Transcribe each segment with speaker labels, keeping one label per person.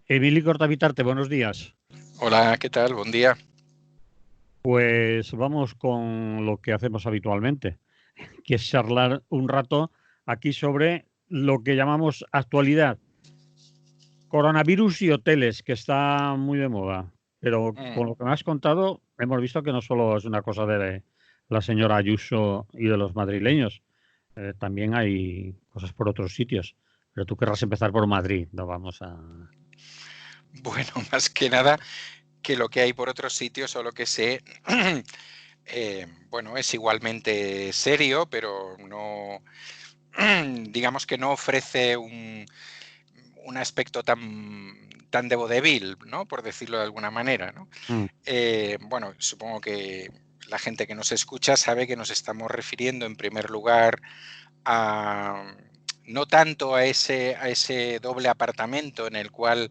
Speaker 1: Emili Cortavitarte, buenos días.
Speaker 2: Hola, ¿qué tal? Buen día.
Speaker 1: Pues vamos con lo que hacemos habitualmente, que es charlar un rato aquí sobre lo que llamamos actualidad. Coronavirus y hoteles, que está muy de moda. Pero
Speaker 2: Mm,
Speaker 1: con lo que me has contado, hemos visto que no solo es una cosa de la señora Ayuso y de los madrileños, también hay cosas por otros sitios. Pero tú querrás empezar por Madrid, no vamos a...
Speaker 2: Bueno, más que nada que lo que hay por otros sitios o lo que sé, bueno, es igualmente serio, pero no, digamos que no ofrece un aspecto tan de vodevil, ¿no? Por decirlo de alguna manera, ¿no?
Speaker 1: Mm,
Speaker 2: Bueno, supongo que la gente que nos escucha sabe que nos estamos refiriendo en primer lugar a, no tanto a ese doble apartamento en el cual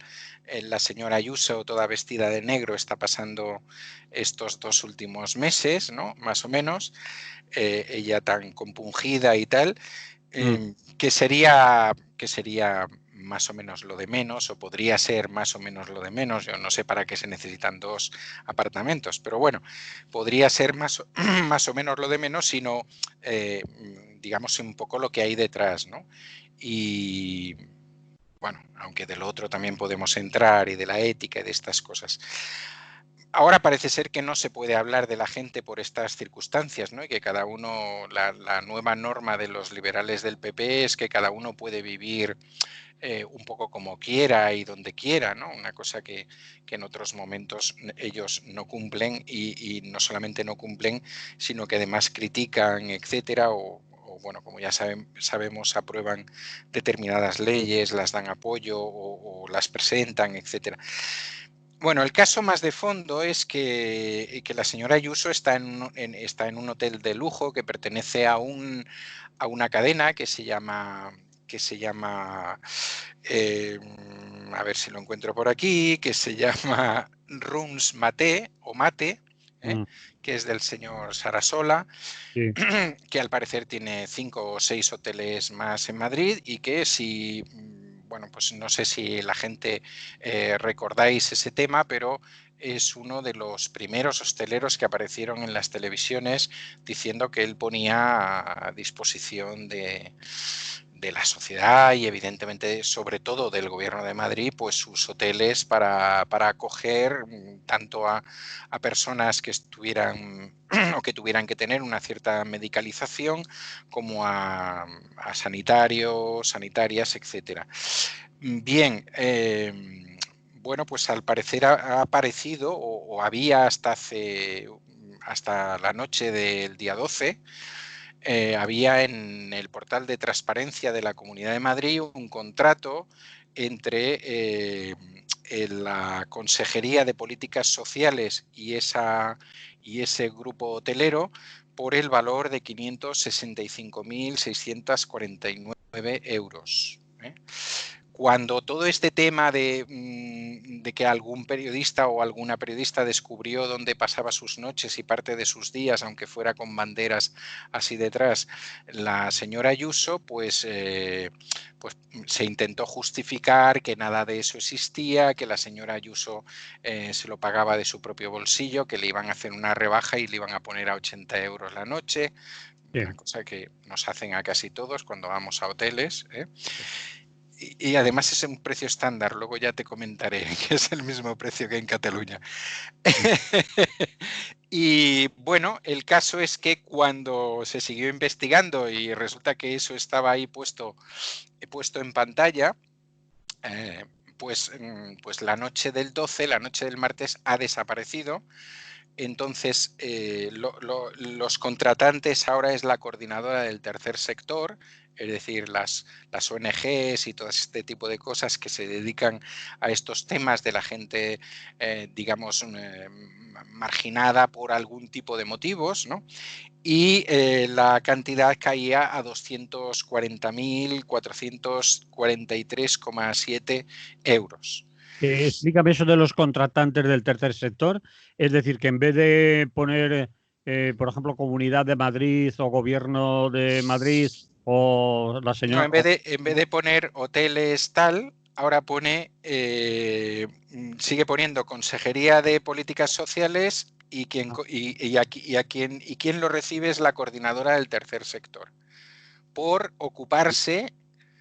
Speaker 2: la señora Ayuso, toda vestida de negro, está pasando estos 2 últimos meses, ¿no? Más o menos, ella tan compungida y tal,
Speaker 1: mm.
Speaker 2: que sería más o menos lo de menos, o podría ser más o menos lo de menos. Yo no sé para qué se necesitan 2 apartamentos, pero bueno, podría ser más, más o menos lo de menos, sino, digamos, un poco lo que hay detrás, ¿no? Y bueno, aunque de lo otro también podemos entrar, y de la ética y de estas cosas. Ahora parece ser que no se puede hablar de la gente por estas circunstancias, ¿no? Y que cada uno, la nueva norma de los liberales del PP es que cada uno puede vivir un poco como quiera y donde quiera, ¿no? Una cosa que en otros momentos ellos no cumplen, y no solamente no cumplen, sino que además critican, etcétera, o bueno, como ya sabemos, aprueban determinadas leyes, las dan apoyo o las presentan, etcétera. Bueno, el caso más de fondo es que la señora Ayuso está en un hotel de lujo que pertenece a una cadena que se llama, eh, a ver si lo encuentro por aquí, que se llama Rooms Mate o Mate, ¿eh?
Speaker 1: Mm,
Speaker 2: Que es del señor Sarasola,
Speaker 1: sí.
Speaker 2: que al parecer tiene 5 o 6 hoteles más en Madrid, y que si, bueno, pues no sé si la gente recordáis ese tema, pero es uno de los primeros hosteleros que aparecieron en las televisiones diciendo que él ponía a disposición de la sociedad, y evidentemente sobre todo del Gobierno de Madrid, pues sus hoteles para acoger tanto a personas que estuvieran o que tuvieran que tener una cierta medicalización, como a sanitarios, sanitarias, etcétera. Bien, bueno, pues al parecer ha aparecido, o había hasta la noche del día 12, había en el portal de transparencia de la Comunidad de Madrid un contrato entre la Consejería de Políticas Sociales y ese grupo hotelero, por el valor de 565.649 euros. Cuando todo este tema de que algún periodista o alguna periodista descubrió dónde pasaba sus noches y parte de sus días, aunque fuera con banderas así detrás, la señora Ayuso, pues se intentó justificar que nada de eso existía, que la señora Ayuso se lo pagaba de su propio bolsillo, que le iban a hacer una rebaja y le iban a poner a 80 euros la noche, una
Speaker 1: Sí.
Speaker 2: cosa que nos hacen a casi todos cuando vamos a hoteles, ¿eh? Y además es un precio estándar, luego ya te comentaré que es el mismo precio que en Cataluña.
Speaker 1: Mm,
Speaker 2: Y bueno, el caso es que cuando se siguió investigando y resulta que eso estaba ahí puesto en pantalla, eh, pues la noche del 12, la noche del martes, ha desaparecido. Entonces, los contratantes ahora es la coordinadora del tercer sector, es decir, las ONGs y todo este tipo de cosas que se dedican a estos temas de la gente, digamos, marginada por algún tipo de motivos, ¿no? Y la cantidad caía a 240.443,7 euros.
Speaker 1: explícame eso de los contratantes del tercer sector. Es decir, que en vez de poner, por ejemplo, Comunidad de Madrid o Gobierno de Madrid o la
Speaker 2: No,
Speaker 1: señora...
Speaker 2: en vez de poner hoteles tal, ahora pone, sigue poniendo Consejería de Políticas Sociales y quien lo recibe es la coordinadora del tercer sector. Por ocuparse,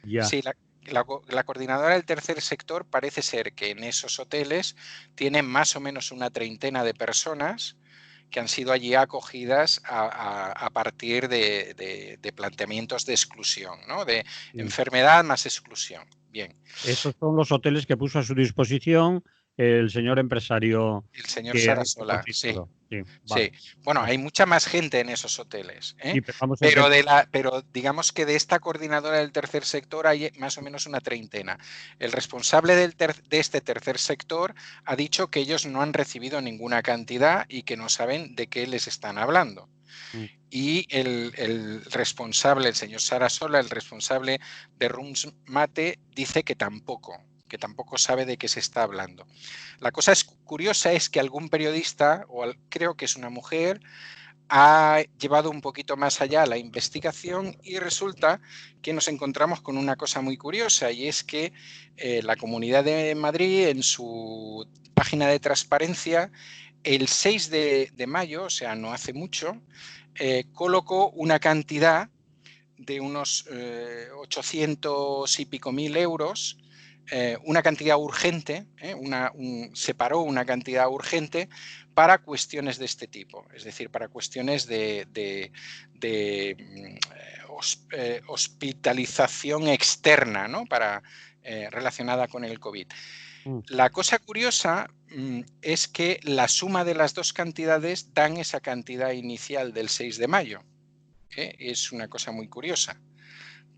Speaker 1: Ya.
Speaker 2: sí, la coordinadora del tercer sector parece ser que en esos hoteles tienen más o menos una treintena de personas que han sido allí acogidas a partir de planteamientos de exclusión, ¿no? De enfermedad más exclusión. Bien.
Speaker 1: Esos son los hoteles que puso a su disposición el señor empresario
Speaker 2: El señor
Speaker 1: que ha
Speaker 2: Sarasola, sí.
Speaker 1: Sí,
Speaker 2: Sí,
Speaker 1: vale.
Speaker 2: bueno, hay mucha más gente en esos hoteles, ¿eh?
Speaker 1: Sí, pero vamos a entender.
Speaker 2: Pero digamos que de esta coordinadora del tercer sector hay más o menos una treintena. El responsable de este tercer sector ha dicho que ellos no han recibido ninguna cantidad y que no saben de qué les están hablando. Y el responsable, el señor Sarasola, el responsable de Rums Mate, dice que tampoco sabe de qué se está hablando. La cosa curiosa es que algún periodista, creo que es una mujer, ha llevado un poquito más allá la investigación y resulta que nos encontramos con una cosa muy curiosa, y es que la Comunidad de Madrid, en su página de transparencia, el 6 de mayo, o sea, no hace mucho, colocó una cantidad de unos 800 y pico mil euros, una cantidad urgente, separó una cantidad urgente para cuestiones de este tipo, es decir, para cuestiones de hospitalización externa, ¿no? Relacionada con el COVID. La cosa curiosa es que la suma de las dos cantidades dan esa cantidad inicial del 6 de mayo. Es una cosa muy curiosa,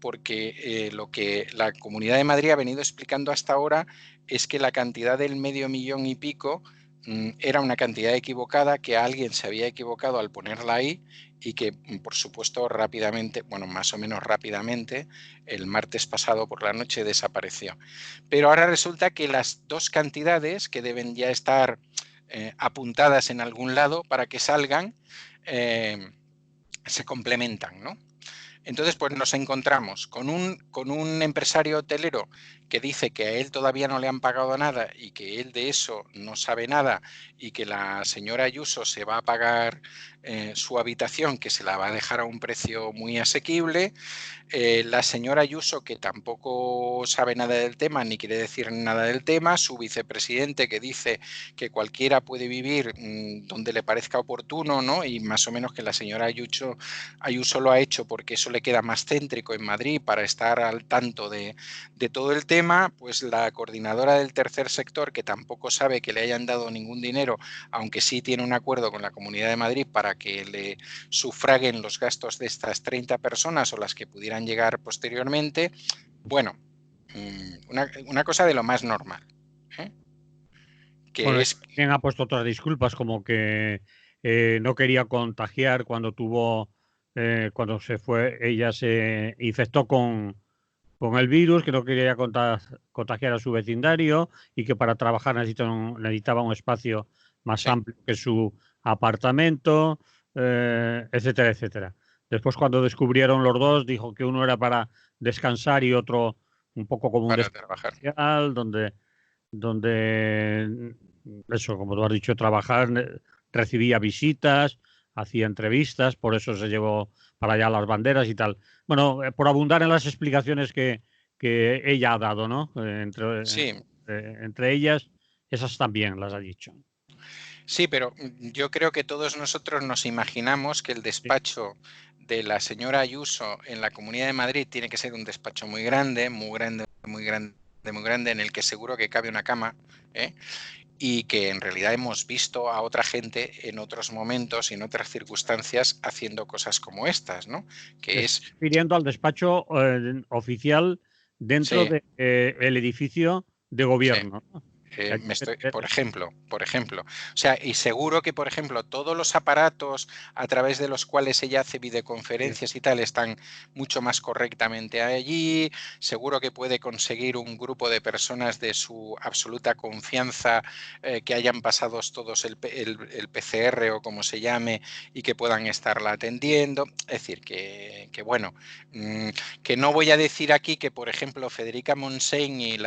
Speaker 2: porque lo que la Comunidad de Madrid ha venido explicando hasta ahora es que la cantidad del 500.000 y pico era una cantidad equivocada, que alguien se había equivocado al ponerla ahí y que, por supuesto, rápidamente, bueno, más o menos rápidamente, el martes pasado por la noche desapareció. Pero ahora resulta que las dos cantidades, que deben ya estar apuntadas en algún lado para que salgan, se complementan, ¿no? Entonces, pues nos encontramos con un empresario hotelero que dice que a él todavía no le han pagado nada y que él de eso no sabe nada, y que la señora Ayuso se va a pagar su habitación, que se la va a dejar a un precio muy asequible. La señora Ayuso, que tampoco sabe nada del tema ni quiere decir nada del tema, su vicepresidente, que dice que cualquiera puede vivir donde le parezca oportuno, ¿no? Y más o menos que la señora Ayuso lo ha hecho porque eso le queda más céntrico en Madrid para estar al tanto de todo el tema. Pues la coordinadora del tercer sector, que tampoco sabe que le hayan dado ningún dinero, aunque sí tiene un acuerdo con la Comunidad de Madrid para que le sufraguen los gastos de estas 30 personas o las que pudieran llegar posteriormente. Bueno, una cosa de lo más normal, ¿eh?
Speaker 1: Bueno,
Speaker 2: Es
Speaker 1: también ha puesto otras disculpas, como que no quería contagiar cuando cuando se fue, ella se infectó con el virus, que no quería contagiar a su vecindario y que para trabajar necesitaba un espacio más amplio que su apartamento, etcétera, etcétera. Después, cuando descubrieron los dos, dijo que uno era para descansar y otro un poco como un
Speaker 2: para
Speaker 1: descanso
Speaker 2: trabajar.
Speaker 1: social, donde eso, como tú has dicho, trabajar, recibía visitas, hacía entrevistas, por eso se llevó para allá las banderas y tal. Bueno, por abundar en las explicaciones que ella ha dado, ¿no?
Speaker 2: Sí.
Speaker 1: Entre ellas, esas también las ha dicho.
Speaker 2: Sí, pero yo creo que todos nosotros nos imaginamos que el despacho de la señora Ayuso en la Comunidad de Madrid tiene que ser un despacho muy grande, muy grande, muy grande, muy grande, en el que seguro que cabe una cama, ¿eh? Y que en realidad hemos visto a otra gente en otros momentos y en otras circunstancias haciendo cosas como estas, ¿no? Que es...
Speaker 1: refiriendo al despacho oficial dentro
Speaker 2: Sí,
Speaker 1: del edificio de
Speaker 2: sí.
Speaker 1: gobierno, ¿no?
Speaker 2: Por ejemplo. O sea, y seguro que, por ejemplo, todos los aparatos a través de los cuales ella hace videoconferencias y tal están mucho más correctamente allí. Seguro que puede conseguir un grupo de personas de su absoluta confianza que hayan pasado todos el PCR o como se llame y que puedan estarla atendiendo. Es decir, que bueno, que no voy a decir aquí que, por ejemplo, Federica Montseny y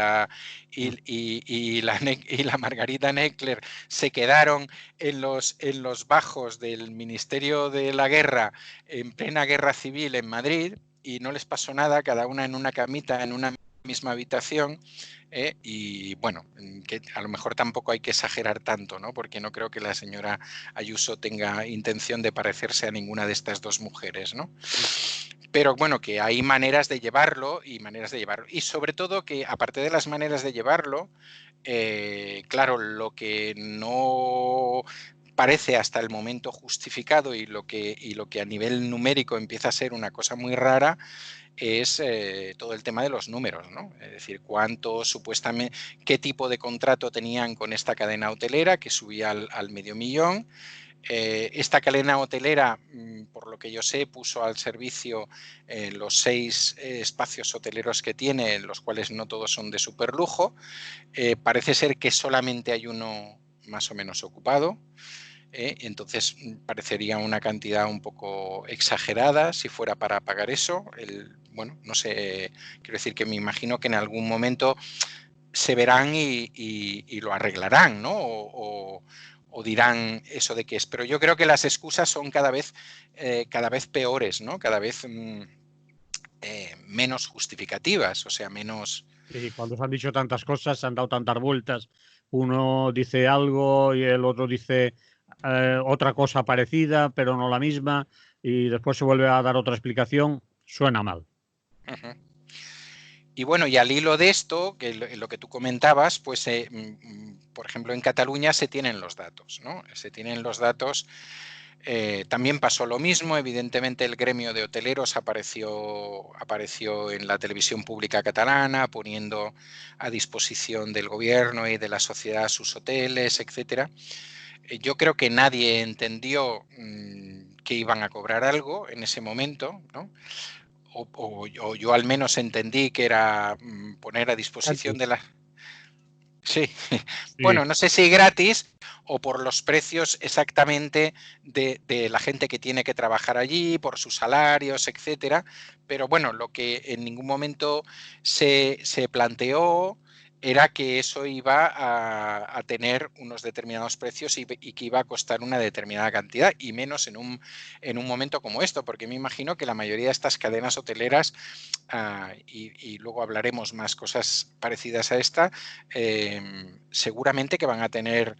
Speaker 2: la Margarita Neckler se quedaron en los bajos del Ministerio de la Guerra en plena guerra civil en Madrid y no les pasó nada, cada una en una camita, en una misma habitación. Y bueno, que a lo mejor tampoco hay que exagerar tanto, ¿no? Porque no creo que la señora Ayuso tenga intención de parecerse a ninguna de estas dos mujeres, ¿no? Pero bueno, que hay maneras de llevarlo y maneras de llevarlo. Y sobre todo que, aparte de las maneras de llevarlo, claro, lo que no parece hasta el momento justificado y lo que a nivel numérico empieza a ser una cosa muy rara es todo el tema de los números, ¿no? Es decir, cuánto supuestamente, qué tipo de contrato tenían con esta cadena hotelera que subía al $500.000. Esta cadena hotelera, por lo que yo sé, puso al servicio los 6 espacios hoteleros que tiene, los cuales no todos son de superlujo. Parece ser que solamente hay uno más o menos ocupado. Entonces parecería una cantidad un poco exagerada si fuera para pagar eso. Bueno, no sé, quiero decir que me imagino que en algún momento se verán y lo arreglarán, ¿no? O dirán eso de que es. Pero yo creo que las excusas son cada vez peores, ¿no? Cada vez menos justificativas, o sea, menos...
Speaker 1: Y cuando se han dicho tantas cosas, se han dado tantas vueltas, uno dice algo y el otro dice otra cosa parecida, pero no la misma, y después se vuelve a dar otra explicación, suena mal.
Speaker 2: Uh-huh. Y bueno, y al hilo de esto, que lo que tú comentabas, pues por ejemplo en Cataluña se tienen los datos, ¿no? Se tienen los datos. También pasó lo mismo, evidentemente el gremio de hoteleros apareció en la televisión pública catalana, poniendo a disposición del gobierno y de la sociedad sus hoteles, etcétera. Yo creo que nadie entendió que iban a cobrar algo en ese momento, ¿no? O yo al menos entendí que era poner a disposición de la... Sí, bueno, no sé si gratis o por los precios exactamente de la gente que tiene que trabajar allí, por sus salarios, etcétera. Pero bueno, lo que en ningún momento se planteó era que eso iba a tener unos determinados precios y que iba a costar una determinada cantidad, y menos en un momento como esto, porque me imagino que la mayoría de estas cadenas hoteleras, y luego hablaremos más cosas parecidas a esta, seguramente que van a tener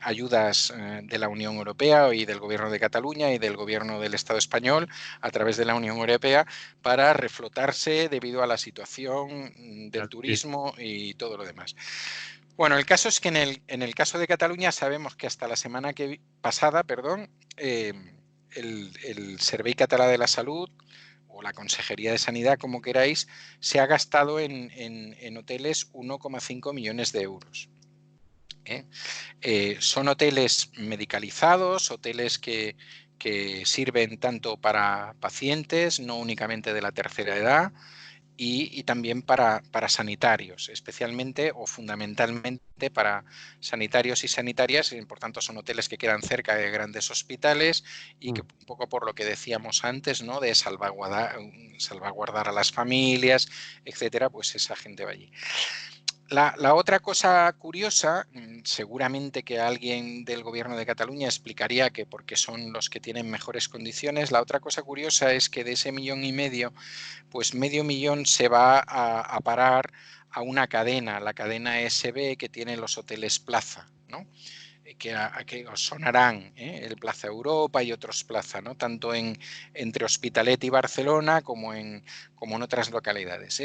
Speaker 2: ayudas de la Unión Europea y del Gobierno de Cataluña y del Gobierno del Estado español a través de la Unión Europea para reflotarse debido a la situación del turismo y todo lo demás. Bueno, el caso es que en el caso de Cataluña sabemos que hasta la semana pasada, el Servei Català de la Salud o la Consejería de Sanidad, como queráis, se ha gastado en hoteles 1,5 millones de euros. Son hoteles medicalizados, hoteles que sirven tanto para pacientes, no únicamente de la tercera edad, y también para sanitarios, especialmente o fundamentalmente para sanitarios y sanitarias, y por tanto son hoteles que quedan cerca de grandes hospitales y que un poco por lo que decíamos antes, ¿no? De salvaguardar a las familias, etcétera, pues esa gente va allí. La otra cosa curiosa, seguramente que alguien del Gobierno de Cataluña explicaría que porque son los que tienen mejores condiciones. La otra cosa curiosa es que de ese 1,5 millones, pues $500.000 se va a parar a una cadena, la cadena SB, que tiene los hoteles Plaza, ¿no? Que os sonarán, el Plaza Europa y otros Plaza, ¿no? Tanto entre Hospitalet y Barcelona como en otras localidades.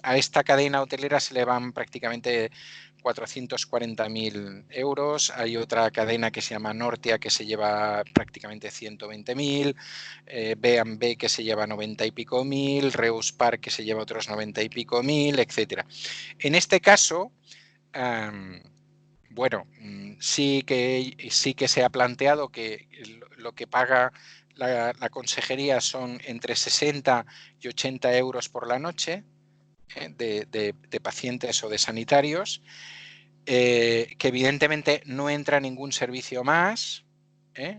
Speaker 2: A esta cadena hotelera se le van prácticamente 440.000 euros. Hay otra cadena que se llama Nortia que se lleva prácticamente 120.000, B&B que se lleva 90 y pico mil, Reus Park que se lleva otros 90 y pico mil, etcétera. En este caso, bueno, sí que se ha planteado que lo que paga la consejería son entre 60 y 80 euros por la noche de pacientes o de sanitarios, que evidentemente no entra ningún servicio más,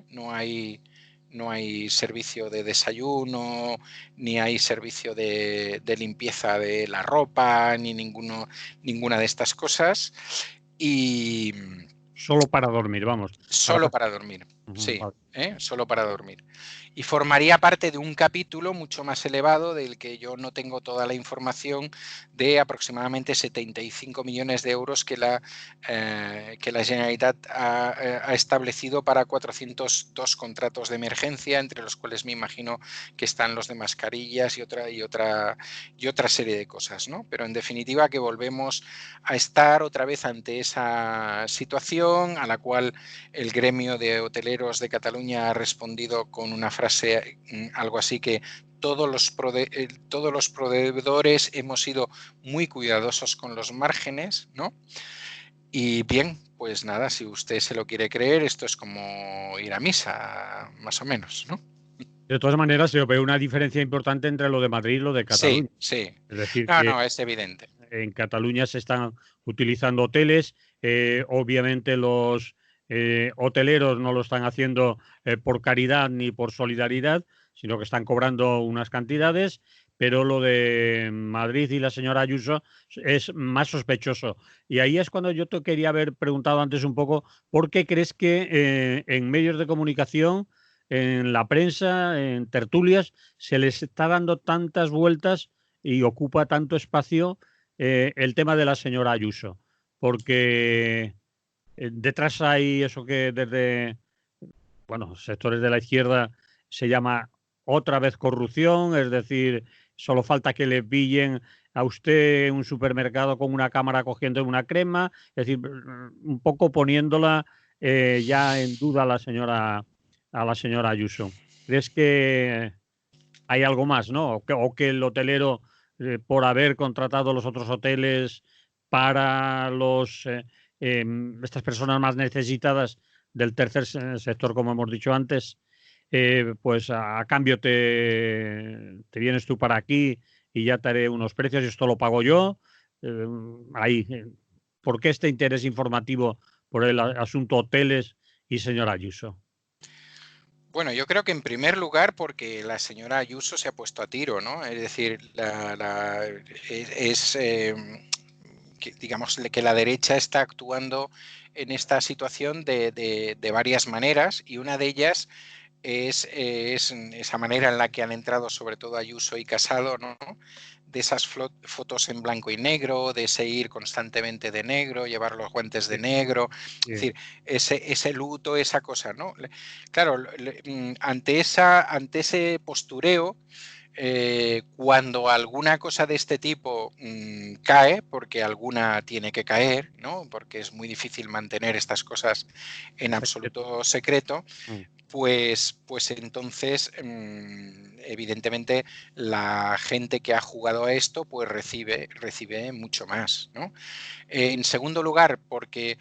Speaker 2: no hay servicio de desayuno, ni hay servicio de limpieza de la ropa, ni ninguna de estas cosas. Y
Speaker 1: Solo para dormir, vamos.
Speaker 2: solo para dormir, sí,
Speaker 1: Vale.
Speaker 2: solo para dormir. Y formaría parte de un capítulo mucho más elevado del que yo no tengo toda la información, de aproximadamente 75 millones de euros que la Generalitat ha establecido para 402 contratos de emergencia, entre los cuales me imagino que están los de mascarillas y otra serie de cosas, ¿no? Pero en definitiva que volvemos a estar otra vez ante esa situación a la cual el gremio de hoteleros de Cataluña ha respondido con una frase algo así que todos los proveedores hemos sido muy cuidadosos con los márgenes, ¿no? Y bien, pues nada, si usted se lo quiere creer, esto es como ir a misa, más o menos, ¿no?
Speaker 1: De todas maneras, se ve una diferencia importante entre lo de Madrid y lo de
Speaker 2: Sí,
Speaker 1: Cataluña.
Speaker 2: sí.
Speaker 1: Es decir,
Speaker 2: No,
Speaker 1: que
Speaker 2: no, es evidente.
Speaker 1: en Cataluña se están utilizando hoteles. Obviamente los hoteleros no lo están haciendo por caridad ni por solidaridad, sino que están cobrando unas cantidades, pero lo de Madrid y la señora Ayuso es más sospechoso. Y ahí es cuando yo te quería haber preguntado antes un poco, ¿por qué crees que en medios de comunicación, en la prensa, en tertulias, se les está dando tantas vueltas y ocupa tanto espacio el tema de la señora Ayuso? Porque detrás hay eso que desde, bueno, sectores de la izquierda se llama otra vez corrupción, es decir, solo falta que le pillen a usted en un supermercado con una cámara cogiendo una crema, es decir, un poco poniéndola ya en duda a la señora Ayuso. ¿Crees que hay algo más, ¿no? O que el hotelero, por haber contratado los otros hoteles para estas personas más necesitadas del tercer sector, como hemos dicho antes, pues a cambio te vienes tú para aquí y ya te haré unos precios y esto lo pago yo. Eh, ahí, ¿por qué este interés informativo por el asunto hoteles y señor Ayuso?
Speaker 2: Bueno, yo creo que en primer lugar porque la señora Ayuso se ha puesto a tiro, ¿no? Es decir, digamos que la derecha está actuando en esta situación de varias maneras, y una de ellas es esa manera en la que han entrado sobre todo Ayuso y Casado, ¿no? De esas fotos en blanco y negro, de ese ir constantemente de negro, llevar los guantes de
Speaker 1: Sí,
Speaker 2: negro, es
Speaker 1: sí.
Speaker 2: decir, ese luto, esa cosa, ¿no? Claro, ante ese postureo, cuando alguna cosa de este tipo cae, porque alguna tiene que caer, ¿no? Porque es muy difícil mantener estas cosas en
Speaker 1: Secreto.
Speaker 2: absoluto secreto,
Speaker 1: Mm.
Speaker 2: pues entonces, evidentemente, la gente que ha jugado a esto, pues recibe mucho más, ¿no? En segundo lugar, porque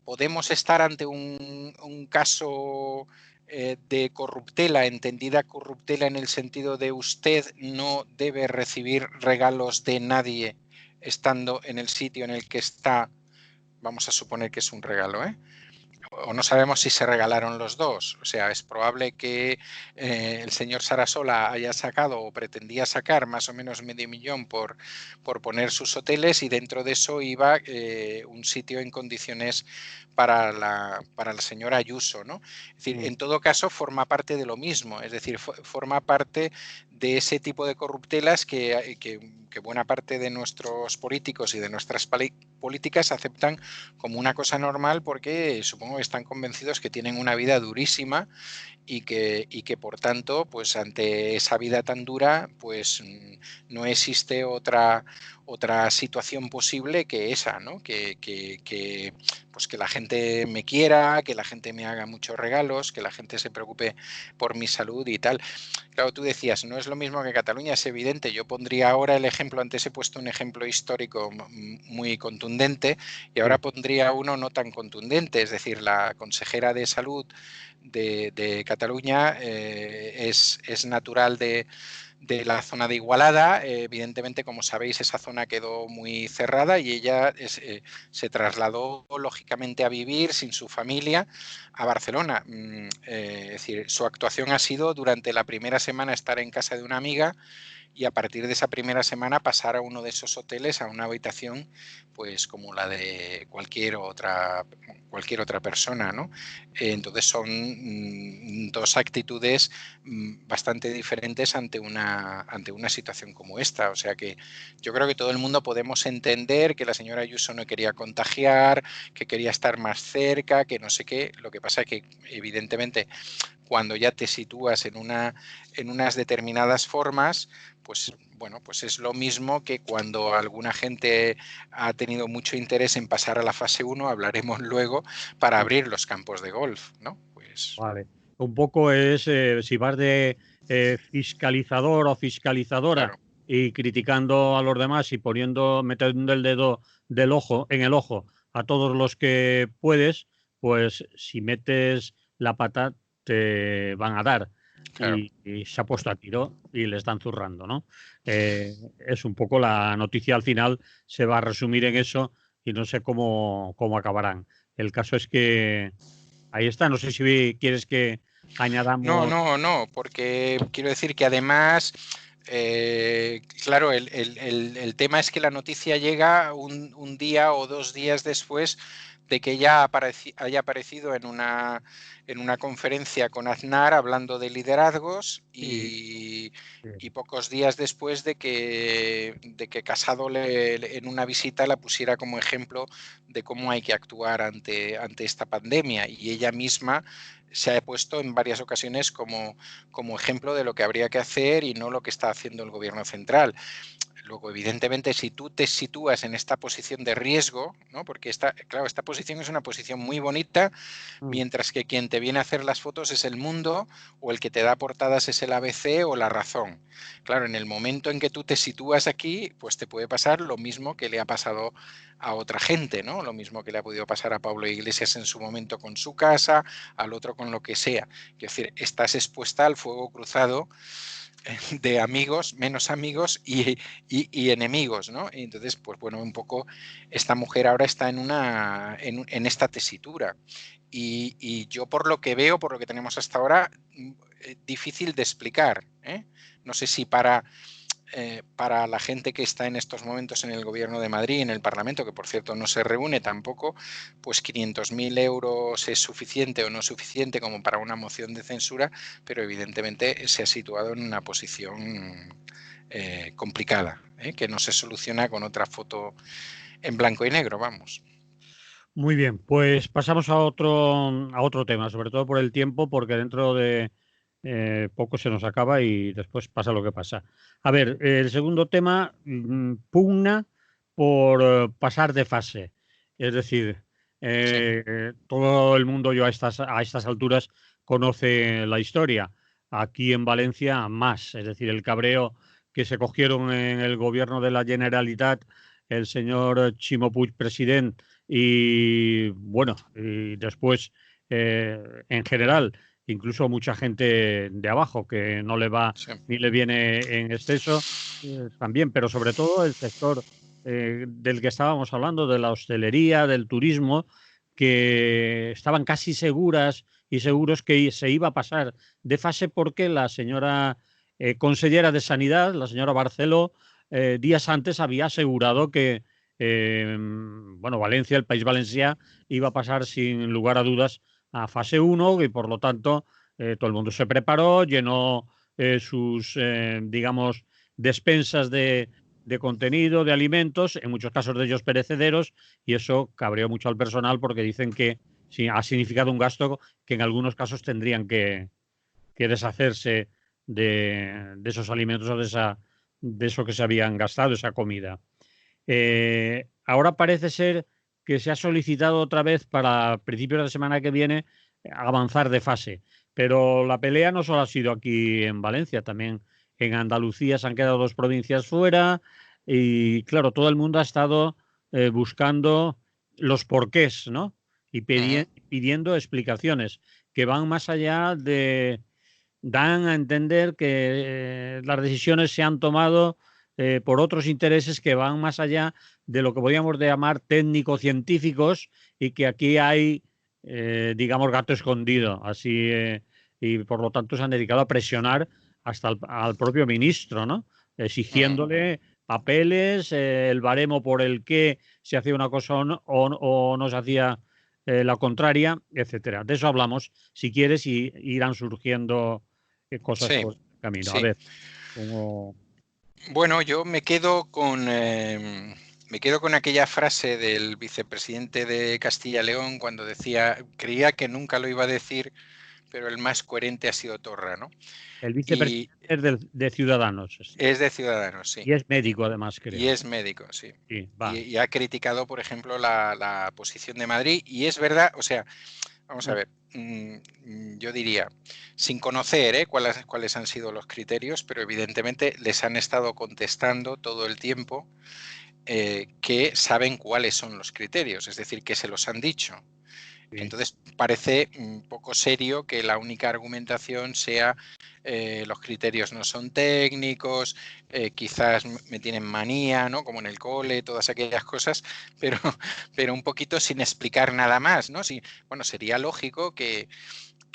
Speaker 2: podemos estar ante un caso de corruptela, entendida corruptela en el sentido de usted no debe recibir regalos de nadie estando en el sitio en el que está, vamos a suponer que es un regalo, o no sabemos si se regalaron los dos. O sea, es probable que el señor Sarasola haya sacado o pretendía sacar más o menos $500,000 por poner sus hoteles, y dentro de eso iba un sitio en condiciones para la señora Ayuso, ¿no? Es decir,
Speaker 1: Mm.
Speaker 2: en todo caso forma parte de lo mismo, es decir, forma parte de ese tipo de corruptelas que buena parte de nuestros políticos y de nuestras políticas aceptan como una cosa normal, porque supongo que están convencidos que tienen una vida durísima y que por tanto, pues ante esa vida tan dura, pues no existe otra situación posible que esa, ¿no? Pues que la gente me quiera, que la gente me haga muchos regalos, que la gente se preocupe por mi salud y tal. Claro, tú decías, no es lo mismo que Cataluña, es evidente. Yo pondría ahora el ejemplo, antes he puesto un ejemplo histórico muy contundente y ahora pondría uno no tan contundente, es decir, la consejera de Salud de Cataluña es natural de la zona de Igualada. Evidentemente, como sabéis, esa zona quedó muy cerrada y ella se trasladó lógicamente a vivir sin su familia a Barcelona. Es decir, su actuación ha sido durante la primera semana estar en casa de una amiga y a partir de esa primera semana pasar a uno de esos hoteles, a una habitación pues como la de cualquier otra persona, ¿no? Entonces son dos actitudes bastante diferentes ante una situación como esta. O sea que yo creo que todo el mundo podemos entender que la señora Ayuso no quería contagiar, que quería estar más cerca, que no sé qué. Lo que pasa es que evidentemente cuando ya te sitúas en unas determinadas formas, pues bueno, pues es lo mismo que cuando alguna gente ha tenido mucho interés en pasar a la fase 1, hablaremos luego, para abrir los campos de golf, ¿no? Pues
Speaker 1: Vale. Un poco es si vas de fiscalizador o fiscalizadora
Speaker 2: claro,
Speaker 1: y criticando a los demás y metiendo el dedo en el ojo a todos los que puedes, pues si metes la pata te van a dar.
Speaker 2: claro.
Speaker 1: Y se ha puesto a tiro y le están zurrando, ¿no? Es un poco la noticia al final, se va a resumir en eso y no sé cómo acabarán. El caso es que ahí está, no sé si quieres que
Speaker 2: No,
Speaker 1: añadamos.
Speaker 2: no, no, porque quiero decir que además, claro, el tema es que la noticia llega un día o 2 días después de que ella haya aparecido en una conferencia con Aznar hablando de liderazgos
Speaker 1: Sí, sí.
Speaker 2: y pocos días después de que Casado en una visita la pusiera como ejemplo de cómo hay que actuar ante esta pandemia, y ella misma se ha puesto en varias ocasiones como ejemplo de lo que habría que hacer y no lo que está haciendo el gobierno central. Luego, evidentemente, si tú te sitúas en esta posición de riesgo, ¿no? Porque claro, esta posición es una posición muy bonita,
Speaker 1: Mm.
Speaker 2: mientras que quien te viene a hacer las fotos es El Mundo, o el que te da portadas es el ABC o La Razón. Claro, en el momento en que tú te sitúas aquí, pues te puede pasar lo mismo que le ha pasado a otra gente, ¿no? Lo mismo que le ha podido pasar a Pablo Iglesias en su momento con su casa, al otro con lo que sea. Es decir, estás expuesta al fuego cruzado de amigos, menos amigos y enemigos, ¿no? Y entonces, pues bueno, un poco esta mujer ahora está en esta tesitura. Y yo por lo que veo, por lo que tenemos hasta ahora, difícil de explicar, ¿eh? No sé si para la gente que está en estos momentos en el Gobierno de Madrid, en el Parlamento, que por cierto no se reúne tampoco, pues 500.000 euros es suficiente o no suficiente como para una moción de censura, pero evidentemente se ha situado en una posición complicada, que no se soluciona con otra foto en blanco y negro, vamos.
Speaker 1: Muy bien, pues pasamos a otro tema, sobre todo por el tiempo, porque dentro de poco se nos acaba y después pasa lo que pasa. A ver, el segundo tema pugna por pasar de fase. Es decir,
Speaker 2: Sí,
Speaker 1: todo el mundo yo a estas alturas conoce la historia. Aquí en Valencia más, es decir, el cabreo que se cogieron en el gobierno de la Generalitat, el señor Ximo Puig, presidente, y bueno, y después en general, incluso mucha gente de abajo que no le va
Speaker 2: sí.
Speaker 1: ni le viene en exceso, también, pero sobre todo el sector del que estábamos hablando, de la hostelería, del turismo, que estaban casi seguras y seguros que se iba a pasar de fase porque la señora consellera de Sanidad, la señora Barceló, días antes había asegurado que bueno, Valencia, el País Valencià, iba a pasar sin lugar a dudas a fase 1 y por lo tanto todo el mundo se preparó, llenó sus, digamos, despensas de contenido, de alimentos, en muchos casos de ellos perecederos, y eso cabreó mucho al personal porque dicen que sí, ha significado un gasto que en algunos casos tendrían que deshacerse de esos alimentos o de eso que se habían gastado, esa comida. Ahora parece ser que se ha solicitado otra vez para principios de la semana que viene avanzar de fase, pero la pelea no solo ha sido aquí en Valencia, también en Andalucía se han quedado 2 provincias fuera y, claro, todo el mundo ha estado buscando los porqués, ¿no? Y pidiendo explicaciones que van más allá de... Dan a entender que las decisiones se han tomado por otros intereses que van más allá de lo que podríamos llamar técnico-científicos y que aquí hay, digamos, gato escondido. Así, y por lo tanto se han dedicado a presionar hasta al propio ministro, ¿no? Exigiéndole papeles, el baremo por el que se hacía una cosa o no se hacía la contraria, etcétera. De eso hablamos, si quieres, y irán surgiendo cosas
Speaker 2: Sí,
Speaker 1: por el camino. A
Speaker 2: sí.
Speaker 1: ver, como...
Speaker 2: Bueno, yo me quedo con aquella frase del vicepresidente de Castilla y León cuando decía, creía que nunca lo iba a decir, pero el más coherente ha sido Torra, ¿no?
Speaker 1: El
Speaker 2: Y
Speaker 1: vicepresidente es de Ciudadanos
Speaker 2: es de Ciudadanos, sí.
Speaker 1: y es médico, además,
Speaker 2: Y
Speaker 1: creo.
Speaker 2: es médico, sí.
Speaker 1: Sí,
Speaker 2: Y,
Speaker 1: va.
Speaker 2: y ha criticado, por ejemplo, la posición de Madrid. Y es verdad, o sea, vamos a ver, yo diría, sin conocer cuáles han sido los criterios, pero evidentemente les han estado contestando todo el tiempo que saben cuáles son los criterios, es decir, que se los han dicho.
Speaker 1: Sí.
Speaker 2: Entonces parece poco serio que la única argumentación sea los criterios no son técnicos, quizás me tienen manía, ¿no? Como en el cole, todas aquellas cosas, pero, pero un poquito sin explicar nada más, ¿no? Sí, bueno, sería lógico que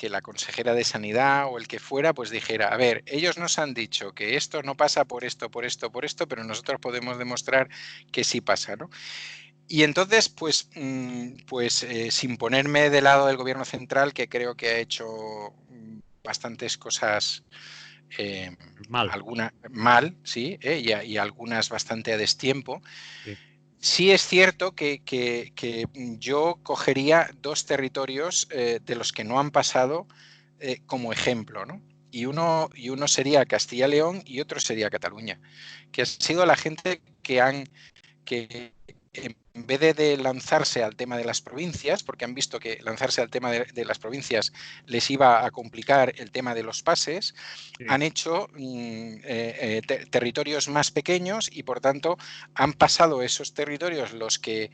Speaker 2: la consejera de Sanidad o el que fuera, pues dijera, a ver, ellos nos han dicho que esto no pasa por esto, por esto, por esto, pero nosotros podemos demostrar que sí pasa, ¿no? Y entonces, pues, sin ponerme del lado del gobierno central, que creo que ha hecho bastantes cosas,
Speaker 1: Mal.
Speaker 2: algunas mal, sí, y algunas bastante a destiempo,
Speaker 1: Sí.
Speaker 2: sí es cierto que yo cogería 2 territorios de los que no han pasado como ejemplo, ¿no? Y uno sería Castilla-León y otro sería Cataluña, que ha sido la gente que en vez de lanzarse al tema de las provincias, porque han visto que lanzarse al tema de las provincias les iba a complicar el tema de los pases,
Speaker 1: Sí.
Speaker 2: han hecho territorios más pequeños y por tanto han pasado esos territorios los que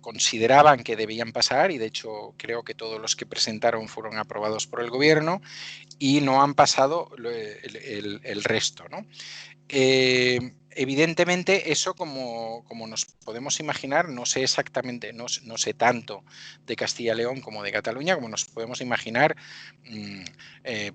Speaker 2: consideraban que debían pasar, y de hecho creo que todos los que presentaron fueron aprobados por el gobierno, y no han pasado el resto, ¿no? Evidentemente eso, como nos podemos imaginar, no sé exactamente, no sé tanto de Castilla y León como de Cataluña, como nos podemos imaginar,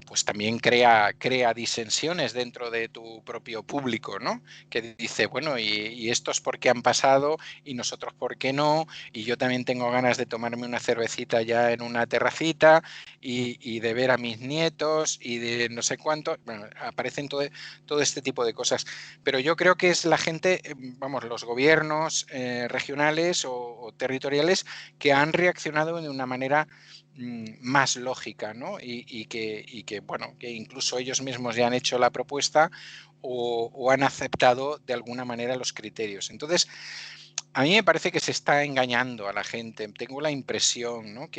Speaker 2: pues también crea disensiones dentro de tu propio público, ¿no? Que dice, bueno, ¿y estos por qué han pasado? ¿Y nosotros por qué no? Y yo también tengo ganas de tomarme una cervecita ya en una terracita y de ver a mis nietos y de no sé cuánto. Bueno, aparecen todo este tipo de cosas. Pero yo creo que es la gente, vamos, los gobiernos regionales o territoriales que han reaccionado de una manera más lógica, ¿no? Y que, bueno, que incluso ellos mismos ya han hecho la propuesta o han aceptado de alguna manera los criterios. Entonces, a mí me parece que se está engañando a la gente. Tengo la impresión, ¿no?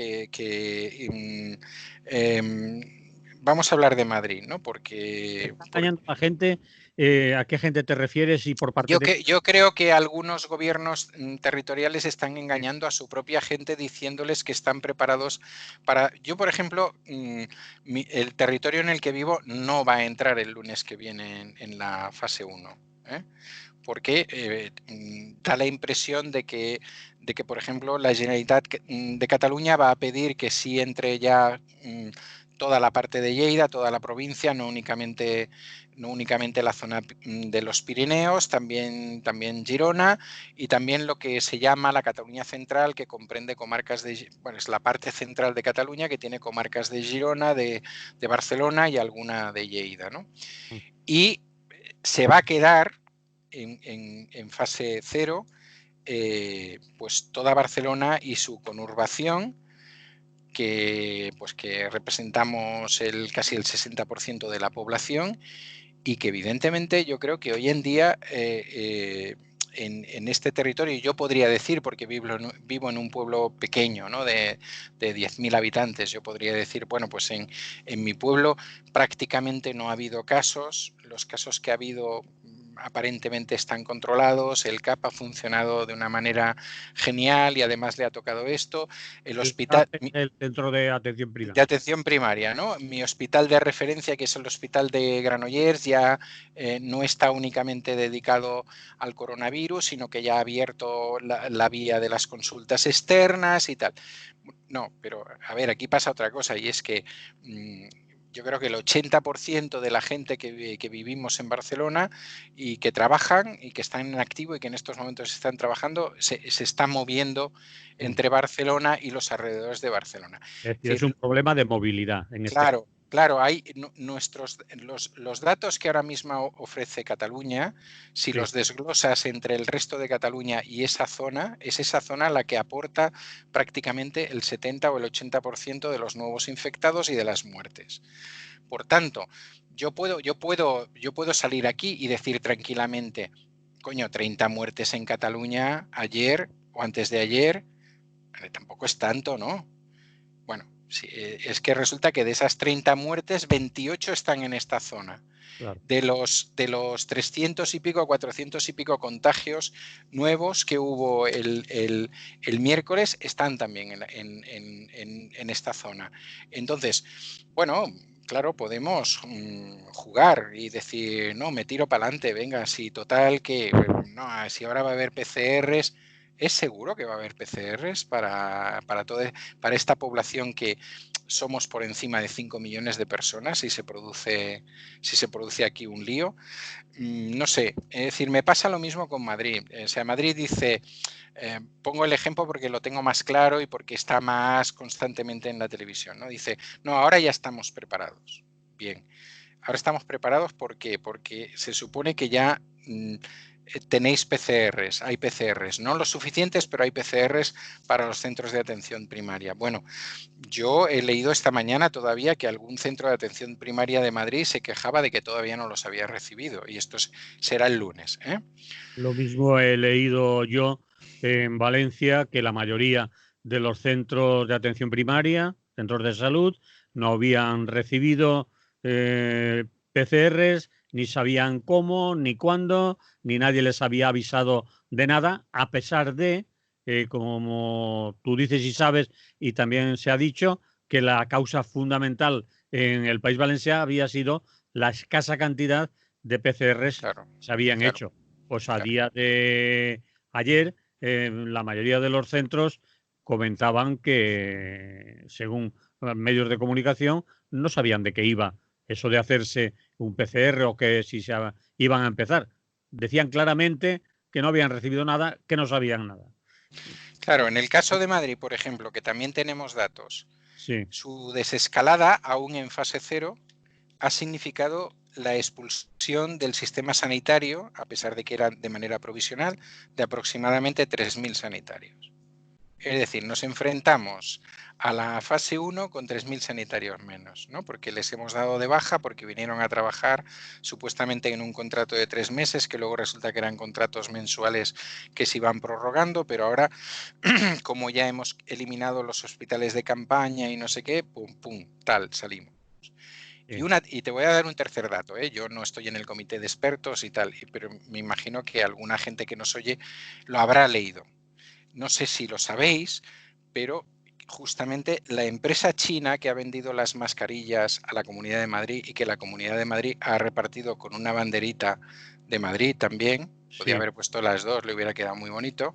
Speaker 2: Vamos a hablar de Madrid, ¿no? Porque
Speaker 1: Está engañando a la gente. ¿A qué gente te refieres? Y por parte de...
Speaker 2: yo creo que algunos gobiernos territoriales están engañando a su propia gente diciéndoles que están preparados para... Yo, por ejemplo, el territorio en el que vivo no va a entrar el lunes que viene en la fase 1. Porque da la impresión de que, por ejemplo, la Generalitat de Cataluña va a pedir que sí entre ya toda la parte de Lleida, toda la provincia, no únicamente la zona de los Pirineos, también Girona, y también lo que se llama la Cataluña Central, que comprende comarcas bueno, es la parte central de Cataluña, que tiene comarcas de Girona, de Barcelona y alguna de Lleida, ¿no? Y se va a quedar en fase 0 pues toda Barcelona y su conurbación, pues que representamos casi el 60% de la población, y que evidentemente yo creo que hoy en día en este territorio, yo podría decir, porque vivo en un pueblo pequeño, ¿no? de 10.000 habitantes, yo podría decir, bueno, pues en mi pueblo prácticamente no ha habido casos, los casos que ha habido aparentemente están controlados, el CAP ha funcionado de una manera genial y además le ha tocado esto. El hospital...
Speaker 1: El centro de atención primaria.
Speaker 2: De atención primaria, ¿no? Mi hospital de referencia, que es el hospital de Granollers, ya no está únicamente dedicado al coronavirus, sino que ya ha abierto la vía de las consultas externas y tal. No, pero a ver, aquí pasa otra cosa y es que yo creo que el 80% de la gente que vivimos en Barcelona y que trabajan y que están en activo y que en estos momentos están trabajando, se están moviendo entre Barcelona y los alrededores de Barcelona.
Speaker 1: Es decir, es un problema de movilidad.
Speaker 2: Claro, claro, hay los datos que ahora mismo ofrece Cataluña, si los desglosas entre el resto de Cataluña y esa zona, es esa zona la que aporta prácticamente el 70 o el 80% de los nuevos infectados y de las muertes. Por tanto, yo puedo salir aquí y decir tranquilamente, coño, 30 muertes en Cataluña ayer o antes de ayer, tampoco es tanto, ¿no? Bueno, sí, es que resulta que de esas 30 muertes, 28 están en esta zona. Claro. De los 300 y pico, 400 y pico contagios nuevos que hubo el miércoles, están también en esta zona. Entonces, bueno, claro, podemos jugar y decir, no, me tiro para adelante, venga, si total que, no, si ahora va a haber PCRs, ¿es seguro que va a haber PCRs para esta población que somos por encima de 5 millones de personas si se produce aquí un lío? No sé, es decir, me pasa lo mismo con Madrid. O sea, Madrid dice, pongo el ejemplo porque lo tengo más claro y porque está más constantemente en la televisión, ¿no? Dice, no, ahora ya estamos preparados. Bien, ahora estamos preparados ¿por qué? Porque se supone que ya tenéis PCRs, hay PCRs, no los suficientes, pero hay PCRs para los centros de atención primaria. Bueno, yo he leído esta mañana todavía que algún centro de atención primaria de Madrid se quejaba de que todavía no los había recibido y esto será el lunes.
Speaker 1: Lo mismo he leído yo en Valencia, que la mayoría de los centros de atención primaria, centros de salud, no habían recibido PCRs, ni sabían cómo, ni cuándo, ni nadie les había avisado de nada, a pesar de, como tú dices y sabes, y también se ha dicho, que la causa fundamental en el País Valenciano había sido la escasa cantidad de PCRs que se habían hecho. Pues a día de ayer, la mayoría de los centros comentaban que, según medios de comunicación, no sabían de qué iba eso de hacerse un PCR o que si iban a empezar. Decían claramente que no habían recibido nada, que no sabían nada.
Speaker 2: Claro, en el caso de Madrid, por ejemplo, que también tenemos datos,
Speaker 1: sí.
Speaker 2: Su desescalada, aún en fase 0, ha significado la expulsión del sistema sanitario, a pesar de que era de manera provisional, de aproximadamente 3.000 sanitarios. Es decir, nos enfrentamos a la fase 1 con 3.000 sanitarios menos, ¿no? Porque les hemos dado de baja, porque vinieron a trabajar supuestamente en un contrato de 3 meses, que luego resulta que eran contratos mensuales que se iban prorrogando, pero ahora, como ya hemos eliminado los hospitales de campaña y no sé qué, pum, pum, tal, salimos. Y te voy a dar un tercer dato, ¿eh? Yo no estoy en el comité de expertos y tal, pero me imagino que alguna gente que nos oye lo habrá leído. No sé si lo sabéis, pero justamente la empresa china que ha vendido las mascarillas a la Comunidad de Madrid y que la Comunidad de Madrid ha repartido con una banderita de Madrid también, podía haber puesto las dos, le hubiera quedado muy bonito,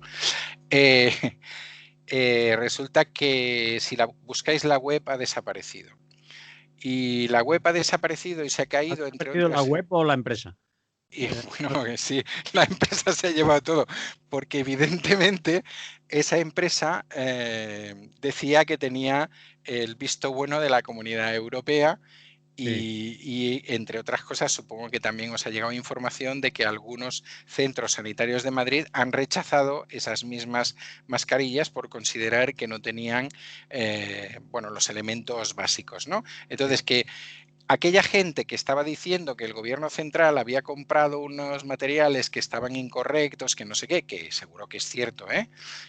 Speaker 2: resulta que si buscáis la web ha desaparecido. Y la web ha desaparecido y se ha caído, entre otras.
Speaker 1: ¿La web o la empresa?
Speaker 2: Y bueno, sí, la empresa se ha llevado todo, porque evidentemente esa empresa decía que tenía el visto bueno de la Comunidad Europea y entre otras cosas, supongo que también os ha llegado información de que algunos centros sanitarios de Madrid han rechazado esas mismas mascarillas por considerar que no tenían los elementos básicos, ¿no? Entonces, que aquella gente que estaba diciendo que el gobierno central había comprado unos materiales que estaban incorrectos, que no sé qué, que seguro que es cierto,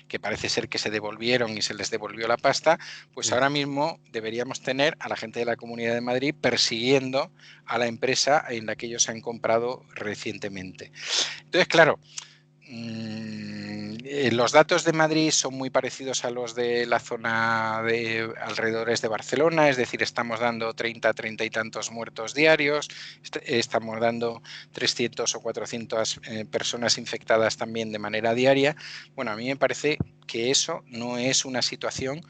Speaker 2: que parece ser que se devolvieron y se les devolvió la pasta, pues ahora mismo deberíamos tener a la gente de la Comunidad de Madrid persiguiendo a la empresa en la que ellos han comprado recientemente. Entonces, claro, los datos de Madrid son muy parecidos a los de la zona de alrededores de Barcelona, es decir, estamos dando 30 y tantos muertos diarios, estamos dando 300 o 400 personas infectadas también de manera diaria. Bueno, a mí me parece que eso no es una situación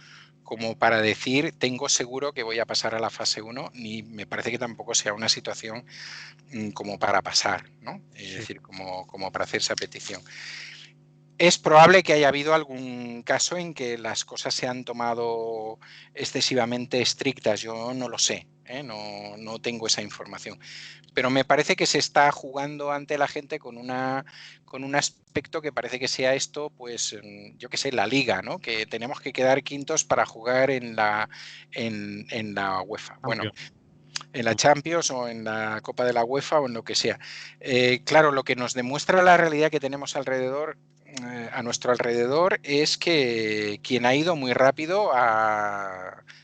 Speaker 2: como para decir tengo seguro que voy a pasar a la fase 1, ni me parece que tampoco sea una situación como para pasar, ¿no? Es decir, como para hacer esa petición. Es probable que haya habido algún caso en que las cosas se han tomado excesivamente estrictas, yo no lo sé, no tengo esa información, pero me parece que se está jugando ante la gente con un aspecto que parece que sea esto, pues yo qué sé, la liga, ¿no? Que tenemos que quedar quintos para jugar en la UEFA. Bueno, en la Champions o en la Copa de la UEFA o en lo que sea. Claro, lo que nos demuestra la realidad que tenemos alrededor, a nuestro alrededor, es que quien ha ido muy rápido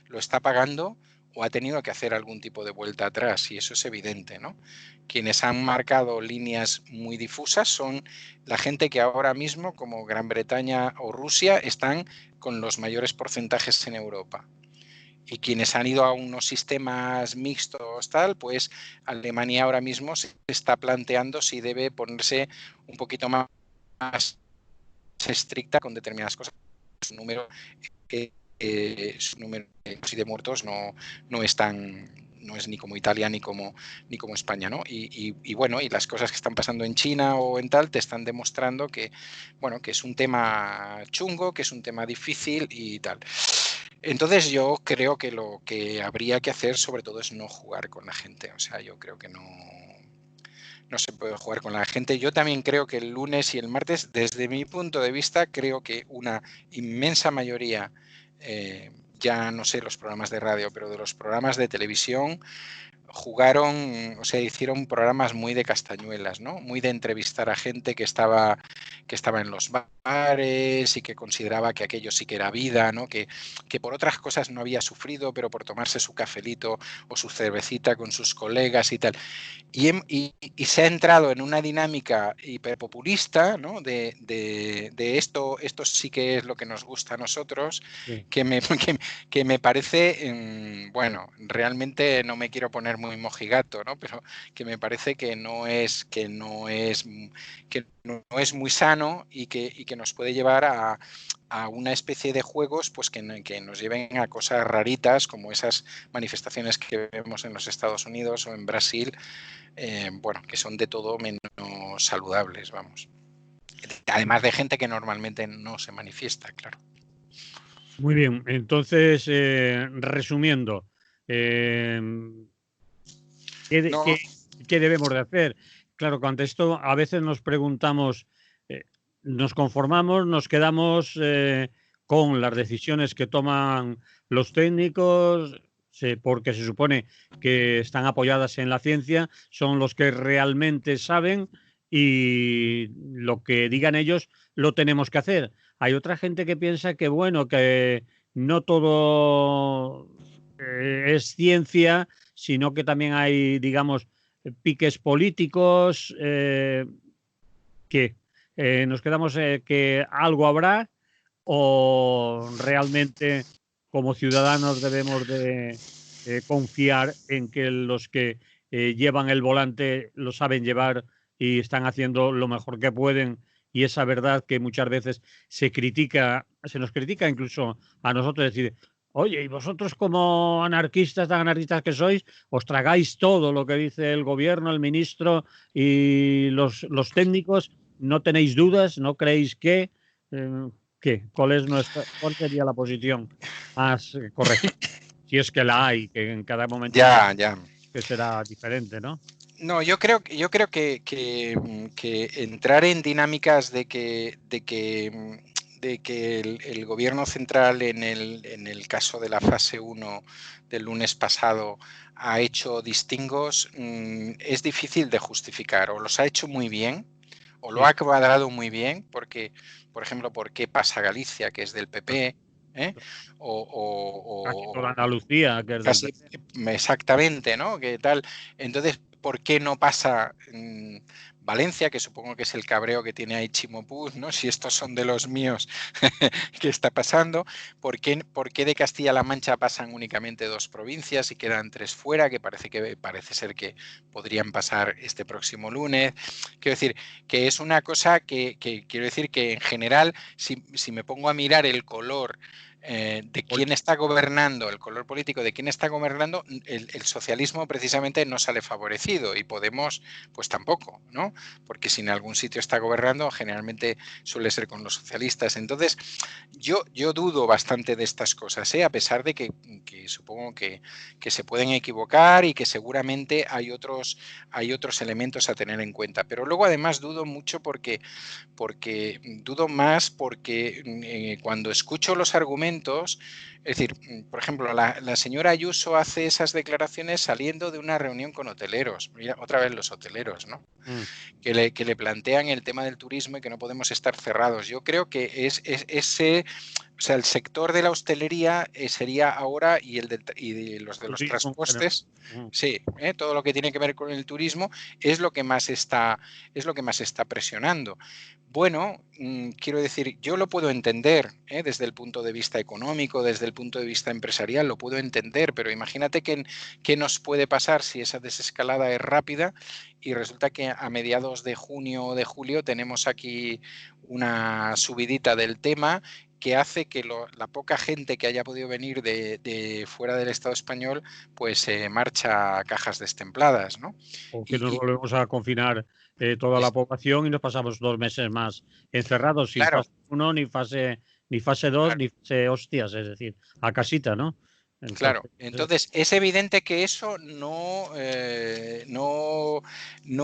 Speaker 2: lo está pagando o ha tenido que hacer algún tipo de vuelta atrás, y eso es evidente, ¿no? Quienes han marcado líneas muy difusas son la gente que ahora mismo, como Gran Bretaña o Rusia, están con los mayores porcentajes en Europa. Y quienes han ido a unos sistemas mixtos, tal, pues Alemania ahora mismo se está planteando si debe ponerse un poquito más estricta con determinadas cosas. Su número de muertos no es tan, no es ni como Italia ni como España, ¿no? Y bueno, y las cosas que están pasando en China o en tal te están demostrando que, bueno, que es un tema chungo, que es un tema difícil y tal. Entonces yo creo que lo que habría que hacer sobre todo es no jugar con la gente. O sea, yo creo que no se puede jugar con la gente. Yo también creo que el lunes y el martes, desde mi punto de vista, creo que una inmensa mayoría, ya no sé los programas de radio, pero de los programas de televisión, jugaron, o sea, hicieron programas muy de castañuelas, ¿no? Muy de entrevistar a gente que estaba en los bares y que consideraba que aquello sí que era vida, ¿no? Que por otras cosas no había sufrido, pero por tomarse su cafelito o su cervecita con sus colegas y tal. Y se ha entrado en una dinámica hiperpopulista, ¿no? de esto sí que es lo que nos gusta a nosotros, que me parece, bueno, realmente no me quiero poner muy mojigato, ¿no? Pero que me parece que no es muy sano y que nos puede llevar a una especie de juegos pues que nos lleven a cosas raritas como esas manifestaciones que vemos en los Estados Unidos o en Brasil, bueno, que son de todo menos saludables, vamos. Además de gente que normalmente no se manifiesta, claro.
Speaker 1: Muy bien, entonces, resumiendo, ¿qué debemos de hacer? Claro, con esto a veces nos preguntamos, nos conformamos, nos quedamos con las decisiones que toman los técnicos, porque se supone que están apoyadas en la ciencia, son los que realmente saben y lo que digan ellos lo tenemos que hacer. Hay otra gente que piensa que, bueno, que no todo es ciencia, sino que también hay, digamos, piques políticos, que nos quedamos que algo habrá o realmente como ciudadanos debemos de confiar en que los que llevan el volante lo saben llevar y están haciendo lo mejor que pueden, y esa verdad que muchas veces se nos critica incluso a nosotros, decir, oye, y vosotros como anarquistas, tan anarquistas que sois, os tragáis todo lo que dice el gobierno, el ministro y los técnicos, no tenéis dudas, no creéis que... ¿Cuál sería la posición más correcta? Si es que la hay, que en cada momento
Speaker 2: Ya.
Speaker 1: que será diferente, ¿no?
Speaker 2: No, yo creo que entrar en dinámicas de que el gobierno central en el caso de la fase 1 del lunes pasado ha hecho distingos, es difícil de justificar. O los ha hecho muy bien, o lo ha cuadrado muy bien, porque, por ejemplo, ¿por qué pasa Galicia, que es del PP?
Speaker 1: Casi toda Andalucía, que es del
Speaker 2: Casi, exactamente, ¿no? ¿Qué tal? Entonces, ¿por qué no pasa Valencia, que supongo que es el cabreo que tiene ahí Chimo Puig, ¿no? Si estos son de los míos, ¿qué está pasando? ¿Por qué de Castilla-La Mancha pasan únicamente 2 provincias y quedan 3 fuera, que parece ser que podrían pasar este próximo lunes? Quiero decir, que es una cosa que quiero decir que en general, si me pongo a mirar el color de quién está gobernando, el color político de quién está gobernando, el socialismo precisamente no sale favorecido y Podemos pues tampoco, ¿no? Porque si en algún sitio está gobernando, generalmente suele ser con los socialistas. Entonces, yo dudo bastante de estas cosas, a pesar de que supongo que se pueden equivocar y que seguramente hay otros elementos a tener en cuenta. Pero luego además dudo mucho porque cuando escucho los argumentos, es decir, por ejemplo, la señora Ayuso hace esas declaraciones saliendo de una reunión con hoteleros, mira, otra vez los hoteleros, ¿no? Que le plantean el tema del turismo y que no podemos estar cerrados. Yo creo que ese, o sea, el sector de la hostelería sería ahora y los de los transportes, sí, todo lo que tiene que ver con el turismo es lo que más está presionando. Bueno, quiero decir, yo lo puedo entender desde el punto de vista económico, desde el punto de vista empresarial, lo puedo entender, pero imagínate qué nos puede pasar si esa desescalada es rápida y resulta que a mediados de junio o de julio tenemos aquí una subidita del tema que hace que la poca gente que haya podido venir de fuera del Estado español pues marcha a cajas destempladas, ¿no?
Speaker 1: O que nos volvemos a confinar toda la población y nos pasamos 2 meses más encerrados, sin
Speaker 2: claro,
Speaker 1: fase 1, ni fase 2,
Speaker 2: claro.
Speaker 1: ni fase hostias, es decir, a casita, ¿no?
Speaker 2: Claro, entonces es evidente que eso no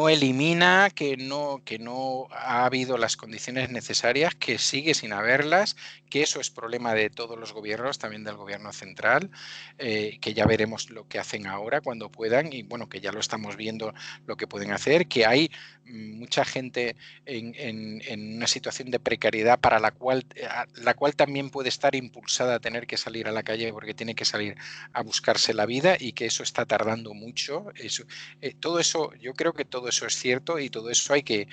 Speaker 2: elimina que no ha habido las condiciones necesarias, que sigue sin haberlas, que eso es problema de todos los gobiernos, también del gobierno central, que ya veremos lo que hacen ahora cuando puedan y bueno, que ya lo estamos viendo lo que pueden hacer, que hay mucha gente en una situación de precariedad para la cual también puede estar impulsada a tener que salir a la calle porque tiene que salir a buscarse la vida y que eso está tardando mucho. Todo eso, yo creo que todo eso es cierto y todo eso hay que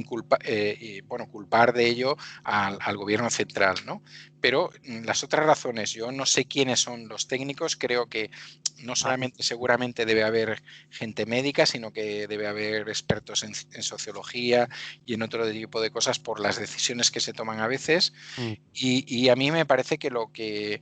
Speaker 2: culpar de ello al gobierno central, ¿no? Pero las otras razones, yo no sé quiénes son los técnicos, creo que no solamente seguramente debe haber gente médica, sino que debe haber expertos en sociología y en otro tipo de cosas por las decisiones que se toman a veces. Y a mí me parece que lo que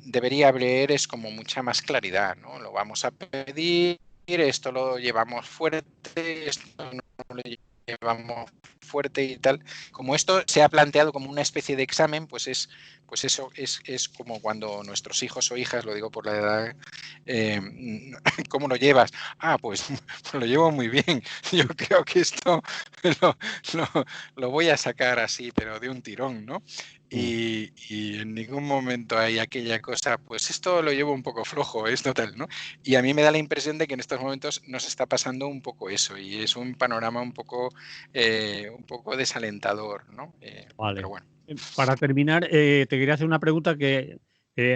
Speaker 2: debería haber es como mucha más claridad, ¿no? Lo vamos a pedir, esto lo llevamos fuerte, esto no lo llevamos fuerte y tal. Como esto se ha planteado como una especie de examen, pues eso es como cuando nuestros hijos o hijas, lo digo por la edad, ¿cómo lo llevas? Pues lo llevo muy bien. Yo creo que esto lo voy a sacar así, pero de un tirón, ¿no? Y en ningún momento hay aquella cosa, pues esto lo llevo un poco flojo, es total, ¿no? Y a mí me da la impresión de que en estos momentos nos está pasando un poco eso y es un panorama un poco desalentador, ¿no?
Speaker 1: Vale.
Speaker 2: Pero bueno.
Speaker 1: Para terminar, te quería hacer una pregunta que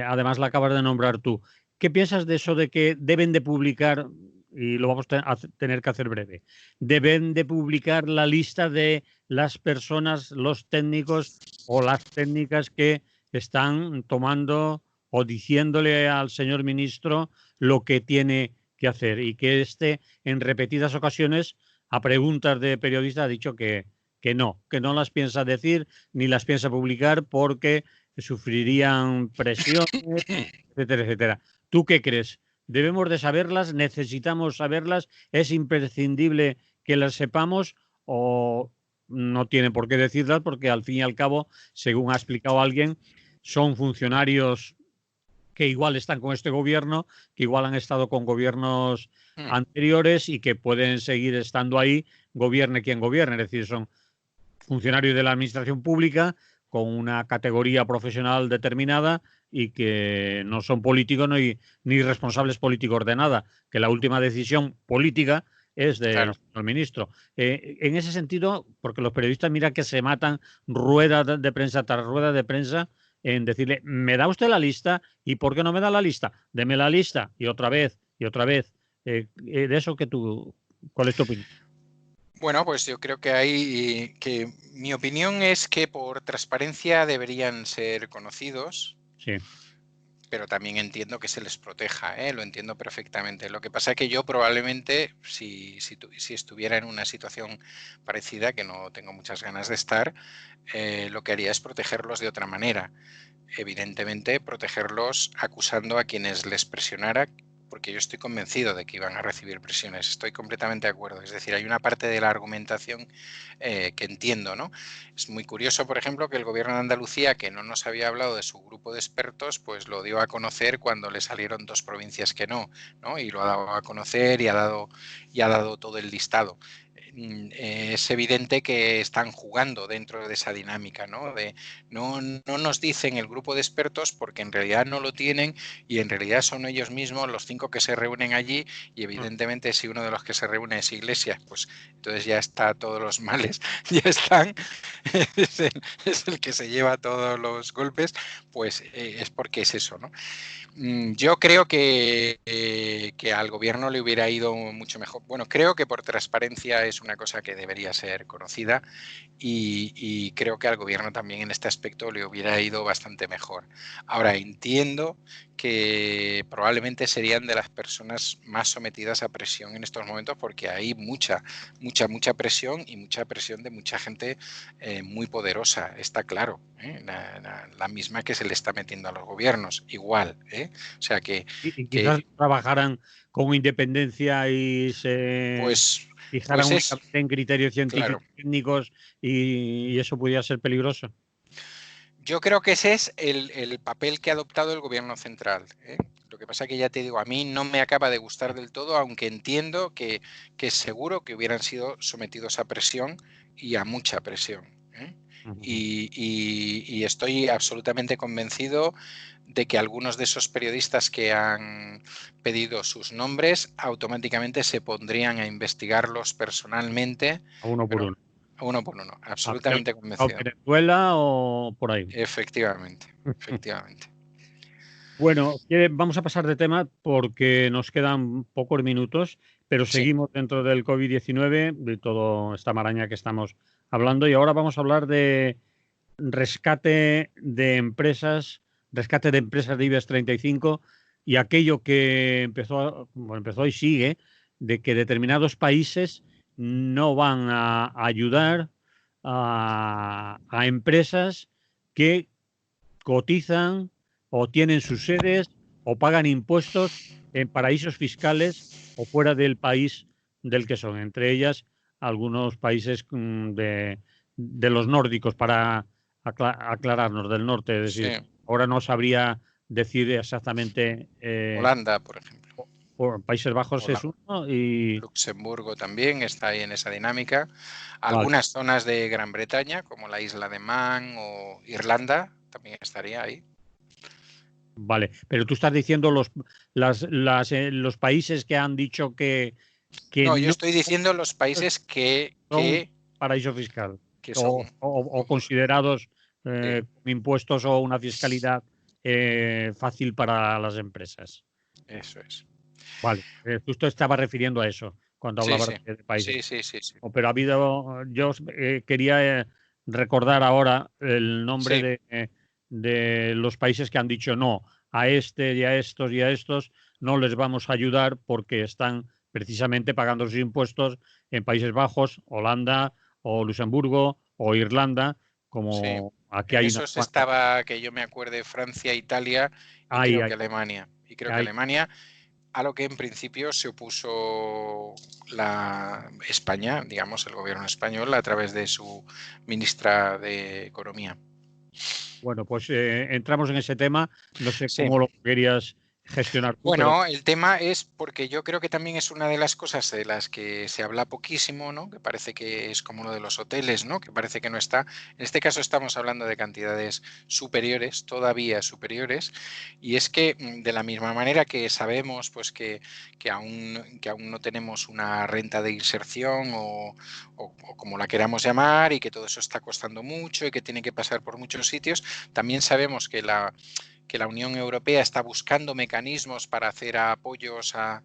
Speaker 1: además la acabas de nombrar tú. ¿Qué piensas de eso de que deben de publicar, y lo vamos a tener que hacer breve, deben de publicar la lista de las personas, los técnicos o las técnicas que están tomando o diciéndole al señor ministro lo que tiene que hacer y que en repetidas ocasiones a preguntas de periodistas ha dicho que no las piensa decir ni las piensa publicar porque sufrirían presiones, etcétera, etcétera. ¿Tú qué crees? ¿Debemos de saberlas? ¿Necesitamos saberlas? ¿Es imprescindible que las sepamos o no tiene por qué decirlas porque al fin y al cabo, según ha explicado alguien, son funcionarios que igual están con este gobierno, que igual han estado con gobiernos anteriores y que pueden seguir estando ahí, gobierne quien gobierne? Es decir, son funcionarios de la administración pública con una categoría profesional determinada y que no son políticos ni responsables políticos de nada, que la última decisión política es del señor ministro. En ese sentido, porque los periodistas, mira que se matan rueda de prensa tras rueda de prensa en decirle, ¿me da usted la lista? ¿Y por qué no me da la lista? Deme la lista y otra vez y otra vez. De eso ¿cuál es tu opinión?
Speaker 2: Bueno, pues yo creo que mi opinión es que por transparencia deberían ser conocidos.
Speaker 1: Sí.
Speaker 2: Pero también entiendo que se les proteja, lo entiendo perfectamente. Lo que pasa es que yo probablemente, si estuviera en una situación parecida, que no tengo muchas ganas de estar, lo que haría es protegerlos de otra manera. Evidentemente, protegerlos acusando a quienes les presionara, porque yo estoy convencido de que iban a recibir presiones, estoy completamente de acuerdo. Es decir, hay una parte de la argumentación que entiendo, ¿no? Es muy curioso, por ejemplo, que el gobierno de Andalucía, que no nos había hablado de su grupo de expertos, pues lo dio a conocer cuando le salieron 2 provincias que no, y lo ha dado a conocer y ha dado todo el listado. Es evidente que están jugando dentro de esa dinámica, ¿no? No nos dicen el grupo de expertos porque en realidad no lo tienen y en realidad son ellos mismos los 5 que se reúnen allí y evidentemente si uno de los que se reúne es Iglesias, pues entonces ya está todos los males, ya están, es el que se lleva todos los golpes, pues es porque es eso, ¿no? Yo creo que al gobierno le hubiera ido mucho mejor. Bueno, creo que por transparencia es una cosa que debería ser conocida y creo que al gobierno también en este aspecto le hubiera ido bastante mejor. Ahora, entiendo que probablemente serían de las personas más sometidas a presión en estos momentos porque hay mucha presión y mucha presión de mucha gente muy poderosa, está claro, la misma que se le está metiendo a los gobiernos, igual. O sea
Speaker 1: y quizás trabajaran con independencia y se fijaran únicamente en criterios científicos, técnicos y eso pudiera ser peligroso.
Speaker 2: Yo creo que ese es el papel que ha adoptado el gobierno central. Lo que pasa es que ya te digo, a mí no me acaba de gustar del todo, aunque entiendo que es seguro que hubieran sido sometidos a presión y a mucha presión. Y estoy absolutamente convencido de que algunos de esos periodistas que han pedido sus nombres automáticamente se pondrían a investigarlos personalmente.
Speaker 1: A uno por uno.
Speaker 2: A uno por uno, absolutamente convencido.
Speaker 1: ¿O Venezuela o por ahí?
Speaker 2: Efectivamente, efectivamente.
Speaker 1: Bueno, vamos a pasar de tema porque nos quedan pocos minutos, pero seguimos dentro del COVID-19, de toda esta maraña que estamos hablando, y ahora vamos a hablar de rescate de empresas de IBEX 35 y aquello que empezó y sigue, de que determinados países no van a ayudar a empresas que cotizan o tienen sus sedes o pagan impuestos en paraísos fiscales o fuera del país del que son, entre ellas algunos países de los nórdicos, para aclararnos, del norte, es decir, ahora no sabría decir exactamente.
Speaker 2: Holanda, por ejemplo.
Speaker 1: Países Bajos es uno y
Speaker 2: Luxemburgo también está ahí en esa dinámica. Algunas zonas de Gran Bretaña, como la isla de Man o Irlanda, también estaría ahí.
Speaker 1: Vale, pero tú estás diciendo los países que han dicho que
Speaker 2: no, yo estoy diciendo los países que
Speaker 1: son paraíso fiscal
Speaker 2: que son,
Speaker 1: o considerados impuestos o una fiscalidad fácil para las empresas.
Speaker 2: Eso es.
Speaker 1: Vale, tú te estabas refiriendo a eso cuando hablabas de países.
Speaker 2: Sí.
Speaker 1: Pero ha habido, yo quería recordar ahora el nombre de los países que han dicho no, a este y a estos y a estos no les vamos a ayudar porque están precisamente pagando sus impuestos en Países Bajos, Holanda o Luxemburgo o Irlanda, como aquí hay
Speaker 2: esos estaba, que yo me acuerde, Francia, Italia y creo que Alemania. Y creo que Alemania, a lo que en principio se opuso España, digamos, el gobierno español, a través de su ministra de Economía.
Speaker 1: Bueno, pues entramos en ese tema. No sé cómo lo querías gestionar tú, pero
Speaker 2: Bueno, el tema es porque yo creo que también es una de las cosas de las que se habla poquísimo, ¿no? Que parece que es como lo de los hoteles, ¿no? Que parece que no está. En este caso estamos hablando de cantidades superiores, todavía superiores, y es que de la misma manera que sabemos pues que aún no tenemos una renta de inserción o como la queramos llamar, y que todo eso está costando mucho y que tiene que pasar por muchos sitios, también sabemos que la Unión Europea está buscando mecanismos para hacer apoyos a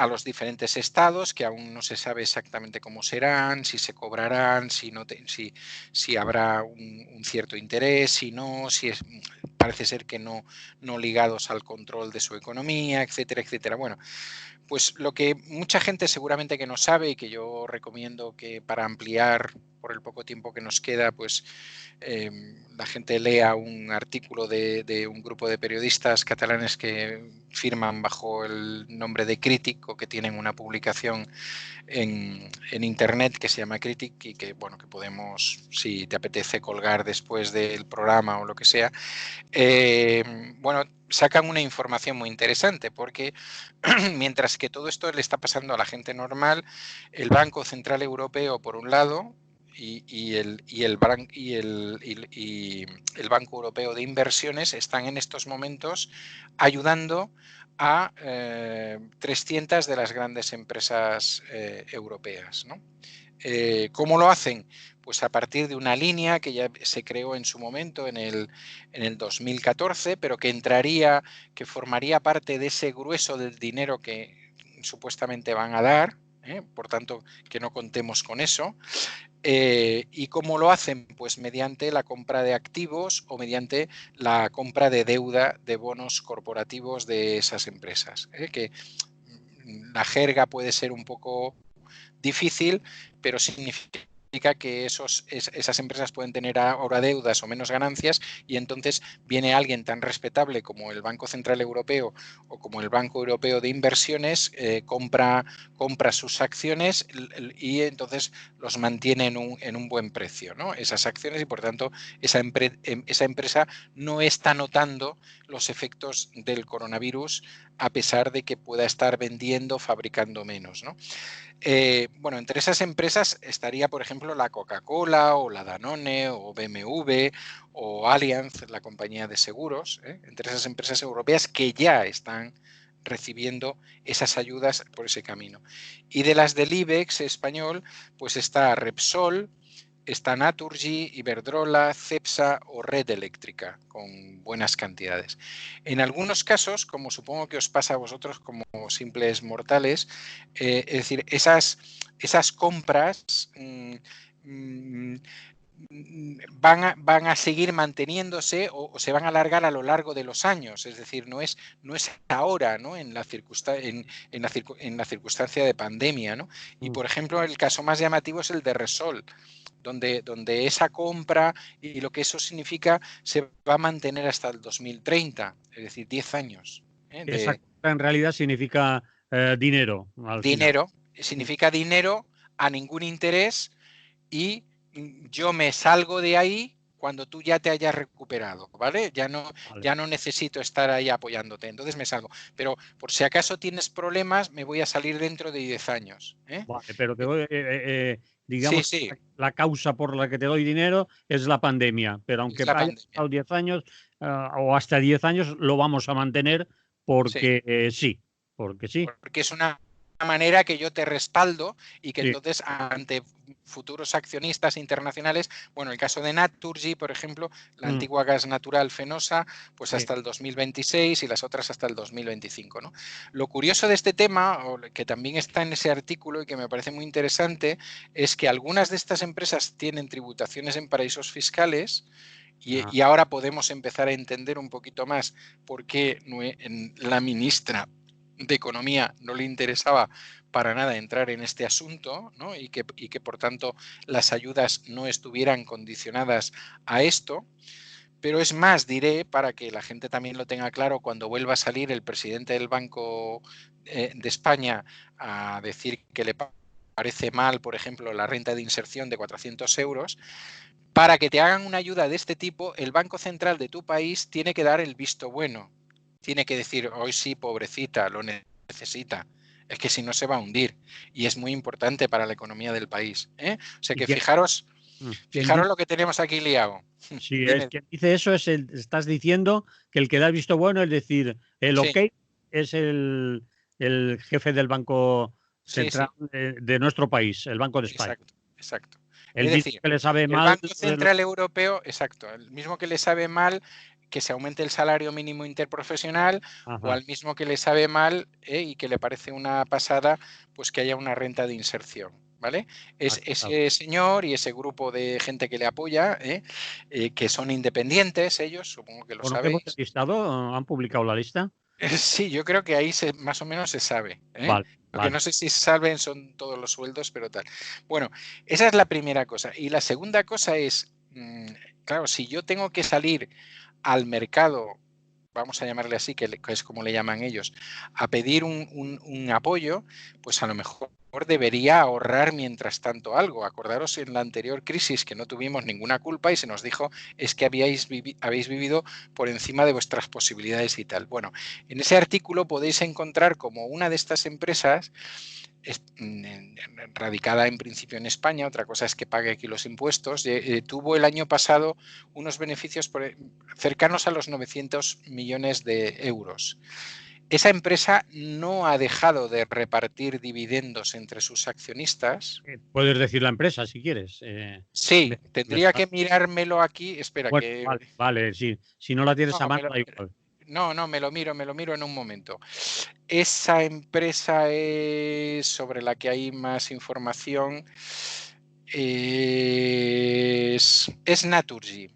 Speaker 2: los diferentes estados, que aún no se sabe exactamente cómo serán, si se cobrarán, si habrá un cierto interés, si no, parece ser que no ligados al control de su economía, etcétera, etcétera. Bueno, pues lo que mucha gente seguramente que no sabe y que yo recomiendo que para ampliar por el poco tiempo que nos queda, pues la gente lea un artículo de un grupo de periodistas catalanes que firman bajo el nombre de Crític o que tienen una publicación en internet que se llama Critic y que, bueno, que podemos, si te apetece, colgar después del programa o lo que sea. Bueno, sacan una información muy interesante porque mientras que todo esto le está pasando a la gente normal, el Banco Central Europeo, por un lado, y el Banco Europeo de Inversiones están en estos momentos ayudando a 300 de las grandes empresas europeas, ¿no? ¿Cómo lo hacen? Pues a partir de una línea que ya se creó en su momento en el 2014, pero que formaría parte de ese grueso del dinero que supuestamente van a dar, por tanto, que no contemos con eso. ¿Y cómo lo hacen? Pues mediante la compra de activos o mediante la compra de deuda de bonos corporativos de esas empresas, que la jerga puede ser un poco difícil, pero significa que esas empresas pueden tener ahora deudas o menos ganancias, y entonces viene alguien tan respetable como el Banco Central Europeo o como el Banco Europeo de Inversiones, compra sus acciones y entonces los mantiene en un buen precio, ¿no? Esas acciones, y por tanto esa empresa no está notando los efectos del coronavirus a pesar de que pueda estar vendiendo, fabricando menos, ¿no? Bueno, entre esas empresas estaría, por ejemplo, la Coca-Cola o la Danone o BMW o Allianz, la compañía de seguros, entre esas empresas europeas que ya están recibiendo esas ayudas por ese camino. Y de las del IBEX español, pues está Repsol, está Naturgy, Iberdrola, Cepsa o Red Eléctrica, con buenas cantidades. En algunos casos, como supongo que os pasa a vosotros como simples mortales, es decir, esas compras van a seguir manteniéndose o se van a alargar a lo largo de los años, es decir, no es ahora, ¿no? En la circunstancia de pandemia, ¿no? Y por ejemplo, el caso más llamativo es el de Repsol, donde esa compra y lo que eso significa se va a mantener hasta el 2030, es decir, 10 años
Speaker 1: esa
Speaker 2: de
Speaker 1: cosa en realidad significa dinero al final.
Speaker 2: dinero, significa dinero a ningún interés, y yo me salgo de ahí cuando tú ya te hayas recuperado, ¿vale?
Speaker 1: Vale.
Speaker 2: Ya no necesito estar ahí apoyándote, entonces me salgo. Pero por si acaso tienes problemas, me voy a salir dentro de 10 años.
Speaker 1: Vale, pero te doy,
Speaker 2: Sí,
Speaker 1: digamos,
Speaker 2: sí,
Speaker 1: la causa por la que te doy dinero es la pandemia, pero
Speaker 2: es
Speaker 1: aunque
Speaker 2: la
Speaker 1: haya
Speaker 2: pandemia.
Speaker 1: pasado 10 años o hasta 10 años, lo vamos a mantener
Speaker 2: Sí.
Speaker 1: porque sí, porque sí,
Speaker 2: Porque es una manera que yo te respaldo y que
Speaker 1: sí,
Speaker 2: entonces ante futuros accionistas internacionales, bueno, el caso de Naturgy, por ejemplo, la
Speaker 1: mm,
Speaker 2: antigua gas natural Fenosa, pues
Speaker 1: sí,
Speaker 2: hasta el 2026 y las otras hasta el 2025, ¿no? Lo curioso de este tema, que también está en ese artículo y que me parece muy interesante, es que algunas de estas empresas tienen tributaciones en paraísos fiscales.
Speaker 1: ah,
Speaker 2: Y ahora podemos empezar a entender un poquito más por qué la ministra de Economía no le interesaba para nada entrar en este asunto, ¿no? y que por tanto las ayudas no estuvieran condicionadas a esto. Pero es más, diré, para que la gente también lo tenga claro, cuando vuelva a salir el presidente del Banco de España a decir que le parece mal, por ejemplo, la renta de inserción de 400 euros, para que te hagan una ayuda de este tipo, el Banco Central de tu país tiene que dar el visto bueno. tiene que decir, hoy sí, pobrecita, lo necesita. Es que si no se va a hundir. Y es muy importante para la economía del país. O sea que fijaros lo que tenemos aquí liado.
Speaker 1: Si es quien dice eso, estás diciendo que el que da el visto bueno, es decir, el OK es el jefe del Banco Central de nuestro país, el Banco de España.
Speaker 2: Exacto.
Speaker 1: El mismo que le sabe mal.
Speaker 2: El Banco Central Europeo, exacto, el mismo que le sabe mal que se aumente el salario mínimo interprofesional, o al mismo que le sabe mal y que le parece una pasada, pues que haya una renta de inserción. ¿Vale? Es ese señor y ese grupo de gente que le apoya, que son independientes ellos, supongo que lo sabéis.
Speaker 1: ¿Hemos listado? ¿Han publicado la lista?
Speaker 2: Sí, yo creo que ahí más o menos se sabe.
Speaker 1: Vale.
Speaker 2: Lo que no sé si se saben son todos los sueldos, pero tal. Bueno, esa es la primera cosa. Y la segunda cosa es, claro, si yo tengo que salir al mercado, vamos a llamarle así, que es como le llaman ellos, a pedir un apoyo, pues a lo mejor debería ahorrar mientras tanto algo. Acordaros en la anterior crisis que no tuvimos ninguna culpa y se nos dijo es que habéis vivido por encima de vuestras posibilidades y tal. Bueno, en ese artículo podéis encontrar como una de estas empresas radicada en principio en España, otra cosa es que pague aquí los impuestos, tuvo el año pasado unos beneficios cercanos a los 900 millones de euros. Esa empresa no ha dejado de repartir dividendos entre sus accionistas.
Speaker 1: Puedes decir la empresa si quieres.
Speaker 2: Sí, tendría que mirármelo aquí. Espera,
Speaker 1: bueno,
Speaker 2: que...
Speaker 1: Vale, sí. Si no la tienes a mano, da igual.
Speaker 2: No, me lo miro en un momento. Esa empresa es sobre la que hay más información. Es Naturgy.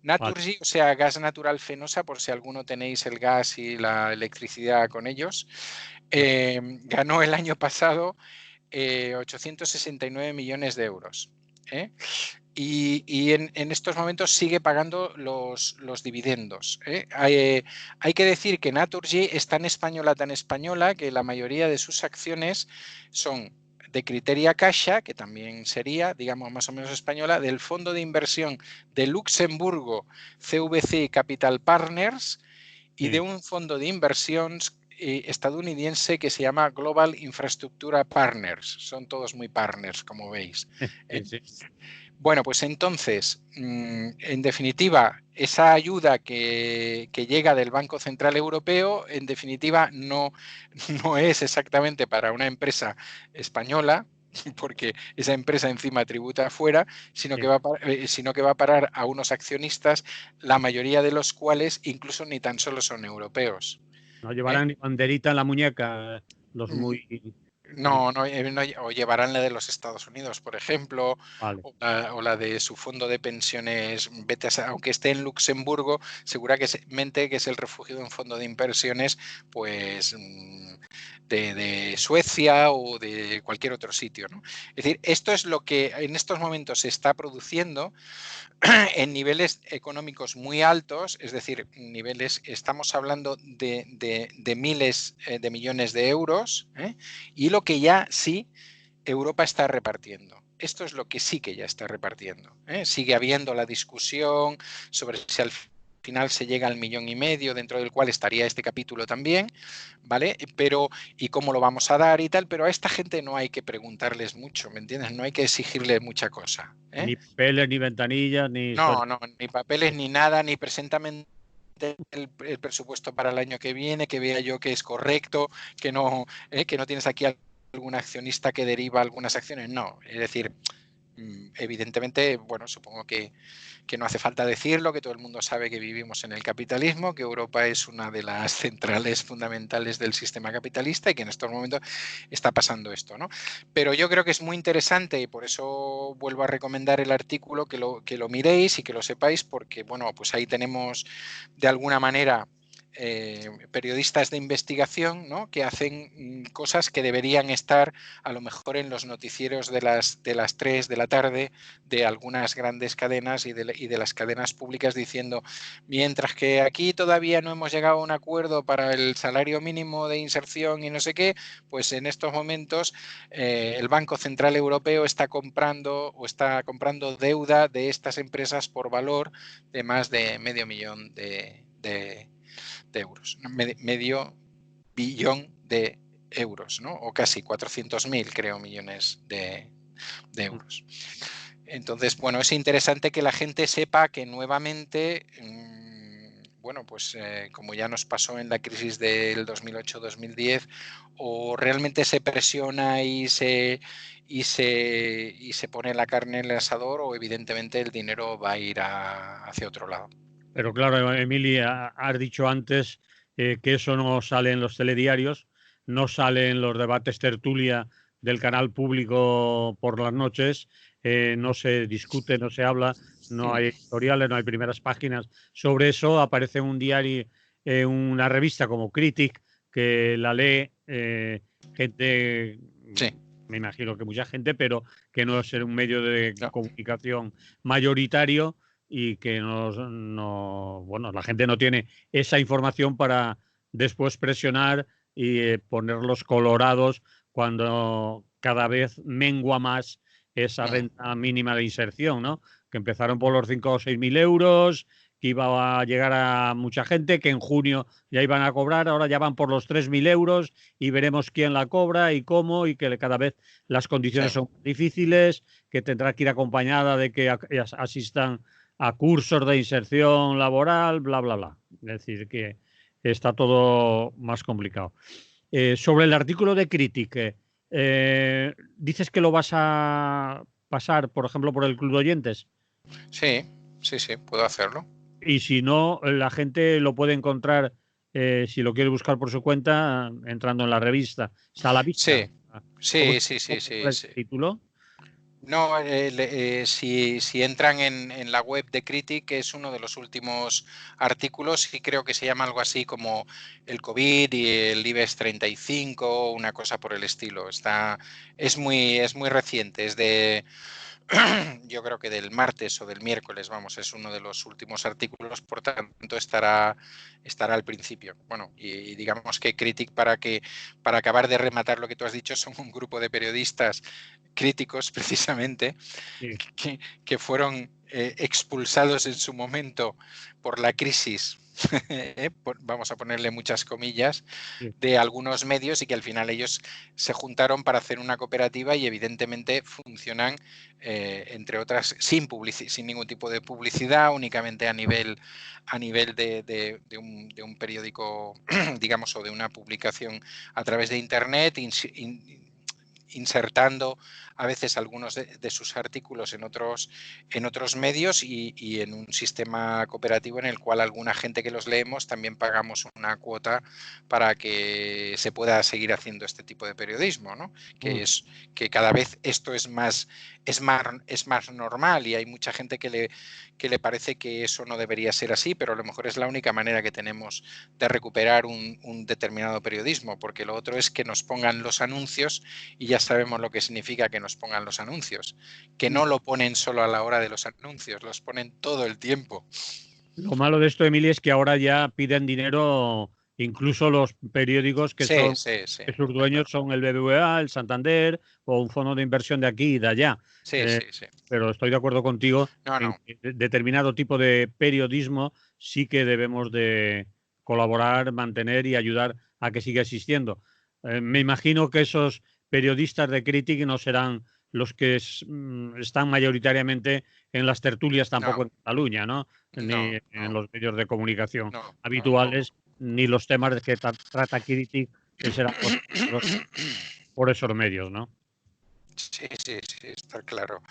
Speaker 2: Naturgy, o sea, gas natural Fenosa, por si alguno tenéis el gas y la electricidad con ellos. Ganó el año pasado 869 millones de euros. Y en estos momentos sigue pagando los dividendos. Hay que decir que Naturgy es tan española, que la mayoría de sus acciones son de Criteria Caixa, que también sería, digamos, más o menos española, del fondo de inversión de Luxemburgo, CVC Capital Partners, y de un fondo de inversión estadounidense que se llama Global Infrastructure Partners. Son todos muy partners, como veis. Bueno, pues entonces, en definitiva, esa ayuda que llega del Banco Central Europeo, en definitiva, no es exactamente para una empresa española, porque esa empresa encima tributa afuera, sino que va a parar a unos accionistas, la mayoría de los cuales incluso ni tan solo son europeos.
Speaker 1: No llevarán ni banderita en la muñeca los muy...
Speaker 2: No, o llevarán la de los Estados Unidos, por ejemplo, o la de su fondo de pensiones, aunque esté en Luxemburgo, seguramente que es el refugio de un fondo de inversiones, pues de Suecia o de cualquier otro sitio, ¿no? Es decir, esto es lo que en estos momentos se está produciendo en niveles económicos muy altos, es decir, estamos hablando de miles de millones de euros, y lo que ya sí Europa está repartiendo. Esto es lo que sí que ya está repartiendo. Sigue habiendo la discusión sobre si al final se llega al 1,5 millones, dentro del cual estaría este capítulo también, ¿vale? Pero, ¿y cómo lo vamos a dar y tal? Pero a esta gente no hay que preguntarles mucho, ¿me entiendes? No hay que exigirle mucha cosa.
Speaker 1: Ni papeles, ni ventanillas, ni...
Speaker 2: No, ni papeles, ni nada, ni presentan el presupuesto para el año que viene, que vea yo que es correcto, que no tienes aquí algún accionista que deriva algunas acciones. No, es decir, evidentemente, bueno, supongo que no hace falta decirlo, que todo el mundo sabe que vivimos en el capitalismo, que Europa es una de las centrales fundamentales del sistema capitalista y que en estos momentos está pasando esto, ¿no? Pero yo creo que es muy interesante y por eso vuelvo a recomendar el artículo, que lo miréis y que lo sepáis, porque, bueno, pues ahí tenemos de alguna manera periodistas de investigación, ¿no?, que hacen cosas que deberían estar a lo mejor en los noticieros de las 3 de la tarde de algunas grandes cadenas y de las cadenas públicas, diciendo, mientras que aquí todavía no hemos llegado a un acuerdo para el salario mínimo de inserción y no sé qué, pues en estos momentos el Banco Central Europeo está comprando deuda de estas empresas por valor de más de 500 millones de euros, medio billón de euros, ¿no? O casi 400.000, creo, millones de euros. Entonces, bueno, es interesante que la gente sepa que nuevamente, bueno, pues como ya nos pasó en la crisis del 2008-2010, o realmente se presiona y se pone la carne en el asador, o evidentemente el dinero va a ir hacia otro lado.
Speaker 1: Pero claro, Emilia, has dicho antes que eso no sale en los telediarios, no sale en los debates tertulia del canal público por las noches, no se discute, no se habla, no hay editoriales, no hay primeras páginas sobre eso. Aparece un diario, una revista como Critic, que la lee gente,
Speaker 2: Sí.
Speaker 1: me imagino que mucha gente, pero que no es un medio de
Speaker 2: No.
Speaker 1: comunicación mayoritario, y que bueno, la gente no tiene esa información para después presionar y ponerlos colorados cuando cada vez mengua más esa renta mínima de inserción, ¿no? Que empezaron por los 5 o 6 mil euros, que iba a llegar a mucha gente, que en junio ya iban a cobrar, ahora ya van por los 3.000 euros y veremos quién la cobra y cómo, y que cada vez las condiciones son difíciles, que tendrá que ir acompañada de que asistan a cursos de inserción laboral, bla, bla, bla. Es decir, que está todo más complicado. Sobre el artículo de Critic, dices que lo vas a pasar, por ejemplo, por el Club de Oyentes.
Speaker 2: Sí, puedo hacerlo.
Speaker 1: Y si no, la gente lo puede encontrar, si lo quiere buscar por su cuenta, entrando en la revista. Está a la vista.
Speaker 2: Sí.
Speaker 1: ¿El título?
Speaker 2: No, si entran en la web de Critic, es uno de los últimos artículos, y creo que se llama algo así como el COVID y el IBEX 35, una cosa por el estilo. Es muy reciente, es de yo creo que del martes o del miércoles, vamos, es uno de los últimos artículos, por tanto estará al principio. Bueno, y digamos que Critic, para acabar de rematar lo que tú has dicho, son un grupo de periodistas críticos, precisamente,
Speaker 1: Sí.
Speaker 2: que fueron expulsados en su momento por la crisis, vamos a ponerle muchas comillas,
Speaker 1: Sí.
Speaker 2: de algunos medios, y que al final ellos se juntaron para hacer una cooperativa, y evidentemente funcionan, entre otras, sin ningún tipo de publicidad, únicamente a nivel de un periódico, digamos, o de una publicación a través de Internet, insertando a veces algunos de sus artículos en otros medios, y en un sistema cooperativo en el cual alguna gente que los leemos también pagamos una cuota para que se pueda seguir haciendo este tipo de periodismo, ¿no? Que cada vez esto es más normal, y hay mucha gente que le parece que eso no debería ser así, pero a lo mejor es la única manera que tenemos de recuperar un determinado periodismo, porque lo otro es que nos pongan los anuncios, y ya sabemos lo que significa que nos pongan los anuncios, que no lo ponen solo a la hora de los anuncios, los ponen todo el tiempo.
Speaker 1: Lo malo de esto, Emilia, es que ahora ya piden dinero, incluso los periódicos que sus dueños son el BBVA, el Santander o un fondo de inversión de aquí y de allá. Pero estoy de acuerdo contigo en que determinado tipo de periodismo sí que debemos de colaborar, mantener y ayudar a que siga existiendo. Me imagino que esos periodistas de Critic no serán los que están mayoritariamente en las tertulias, tampoco en Cataluña, ¿no? Ni en los medios de comunicación habituales, ni los temas de que trata Critic, que serán por esos medios, ¿no?
Speaker 2: Sí, está claro.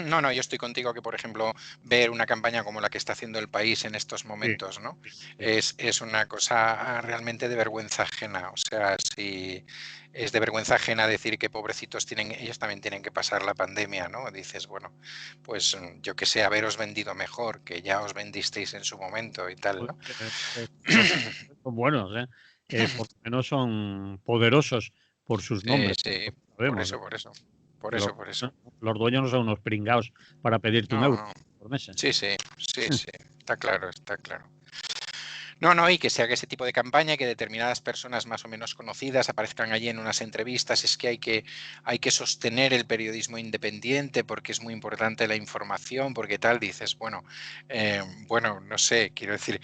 Speaker 2: No, yo estoy contigo, que por ejemplo ver una campaña como la que está haciendo El País en estos momentos, ¿no? Es una cosa realmente de vergüenza ajena. O sea, si es de vergüenza ajena decir que pobrecitos ellos también tienen que pasar la pandemia, ¿no? Dices, bueno, pues yo que sé, haberos vendido mejor, que ya os vendisteis en su momento y tal, ¿no?
Speaker 1: Son buenos, por lo menos son poderosos por sus nombres.
Speaker 2: Sí,
Speaker 1: Sabemos,
Speaker 2: por eso.
Speaker 1: Los dueños no son unos pringados para pedirte un euro por mes.
Speaker 2: Sí, está claro. No, no, y que se haga ese tipo de campaña, que determinadas personas más o menos conocidas aparezcan allí en unas entrevistas. Es que hay que sostener el periodismo independiente porque es muy importante la información, porque tal, dices, bueno, bueno, no sé, quiero decir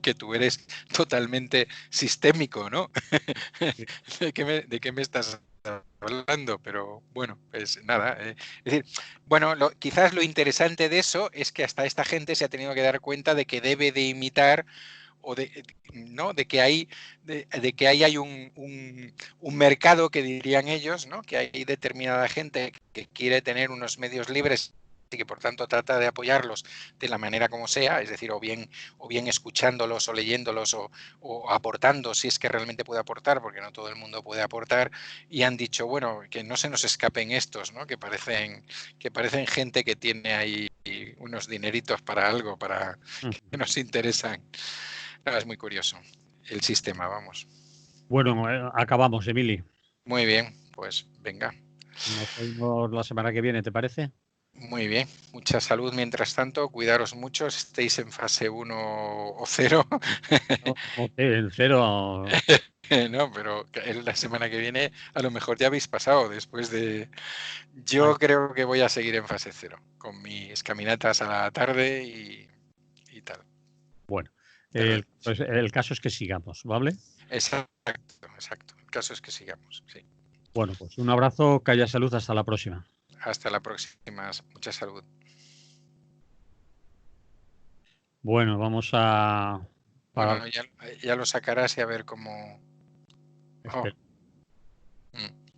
Speaker 2: que tú eres totalmente sistémico, ¿no? De qué me estás hablando? Pero bueno, pues nada. Es decir, bueno, quizás lo interesante de eso es que hasta esta gente se ha tenido que dar cuenta de que debe de imitar o de, ¿no? de que hay, de que ahí hay un mercado, que dirían ellos, ¿no? Que hay determinada gente que quiere tener unos medios libres y que por tanto trata de apoyarlos de la manera como sea, es decir, o bien escuchándolos o leyéndolos o aportando, si es que realmente puede aportar, porque no todo el mundo puede aportar, y han dicho, bueno, que no se nos escapen estos, ¿no? Que parecen gente que tiene ahí unos dineritos para algo, para que nos interesan. No, es muy curioso el sistema, vamos.
Speaker 1: Bueno, acabamos, Emili.
Speaker 2: Muy bien, pues venga.
Speaker 1: Nos vemos la semana que viene, ¿te parece?
Speaker 2: Muy bien, mucha salud mientras tanto, cuidaros mucho, estéis en fase 1 o 0.
Speaker 1: No, en cero.
Speaker 2: No, pero la semana que viene a lo mejor ya habéis pasado después de...
Speaker 1: Ay,
Speaker 2: Yo creo que voy a seguir en fase 0, con mis caminatas a la tarde y tal.
Speaker 1: bueno,
Speaker 2: Pero
Speaker 1: pues el caso es que sigamos, ¿vale?
Speaker 2: exacto, exacto. El caso es que sigamos, sí.
Speaker 1: Bueno, pues un abrazo, que haya salud, hasta la próxima.
Speaker 2: Hasta la próxima, mucha salud.
Speaker 1: Bueno, vamos a...
Speaker 2: Bueno,
Speaker 1: Para,
Speaker 2: ya lo sacarás y a ver cómo... Oh,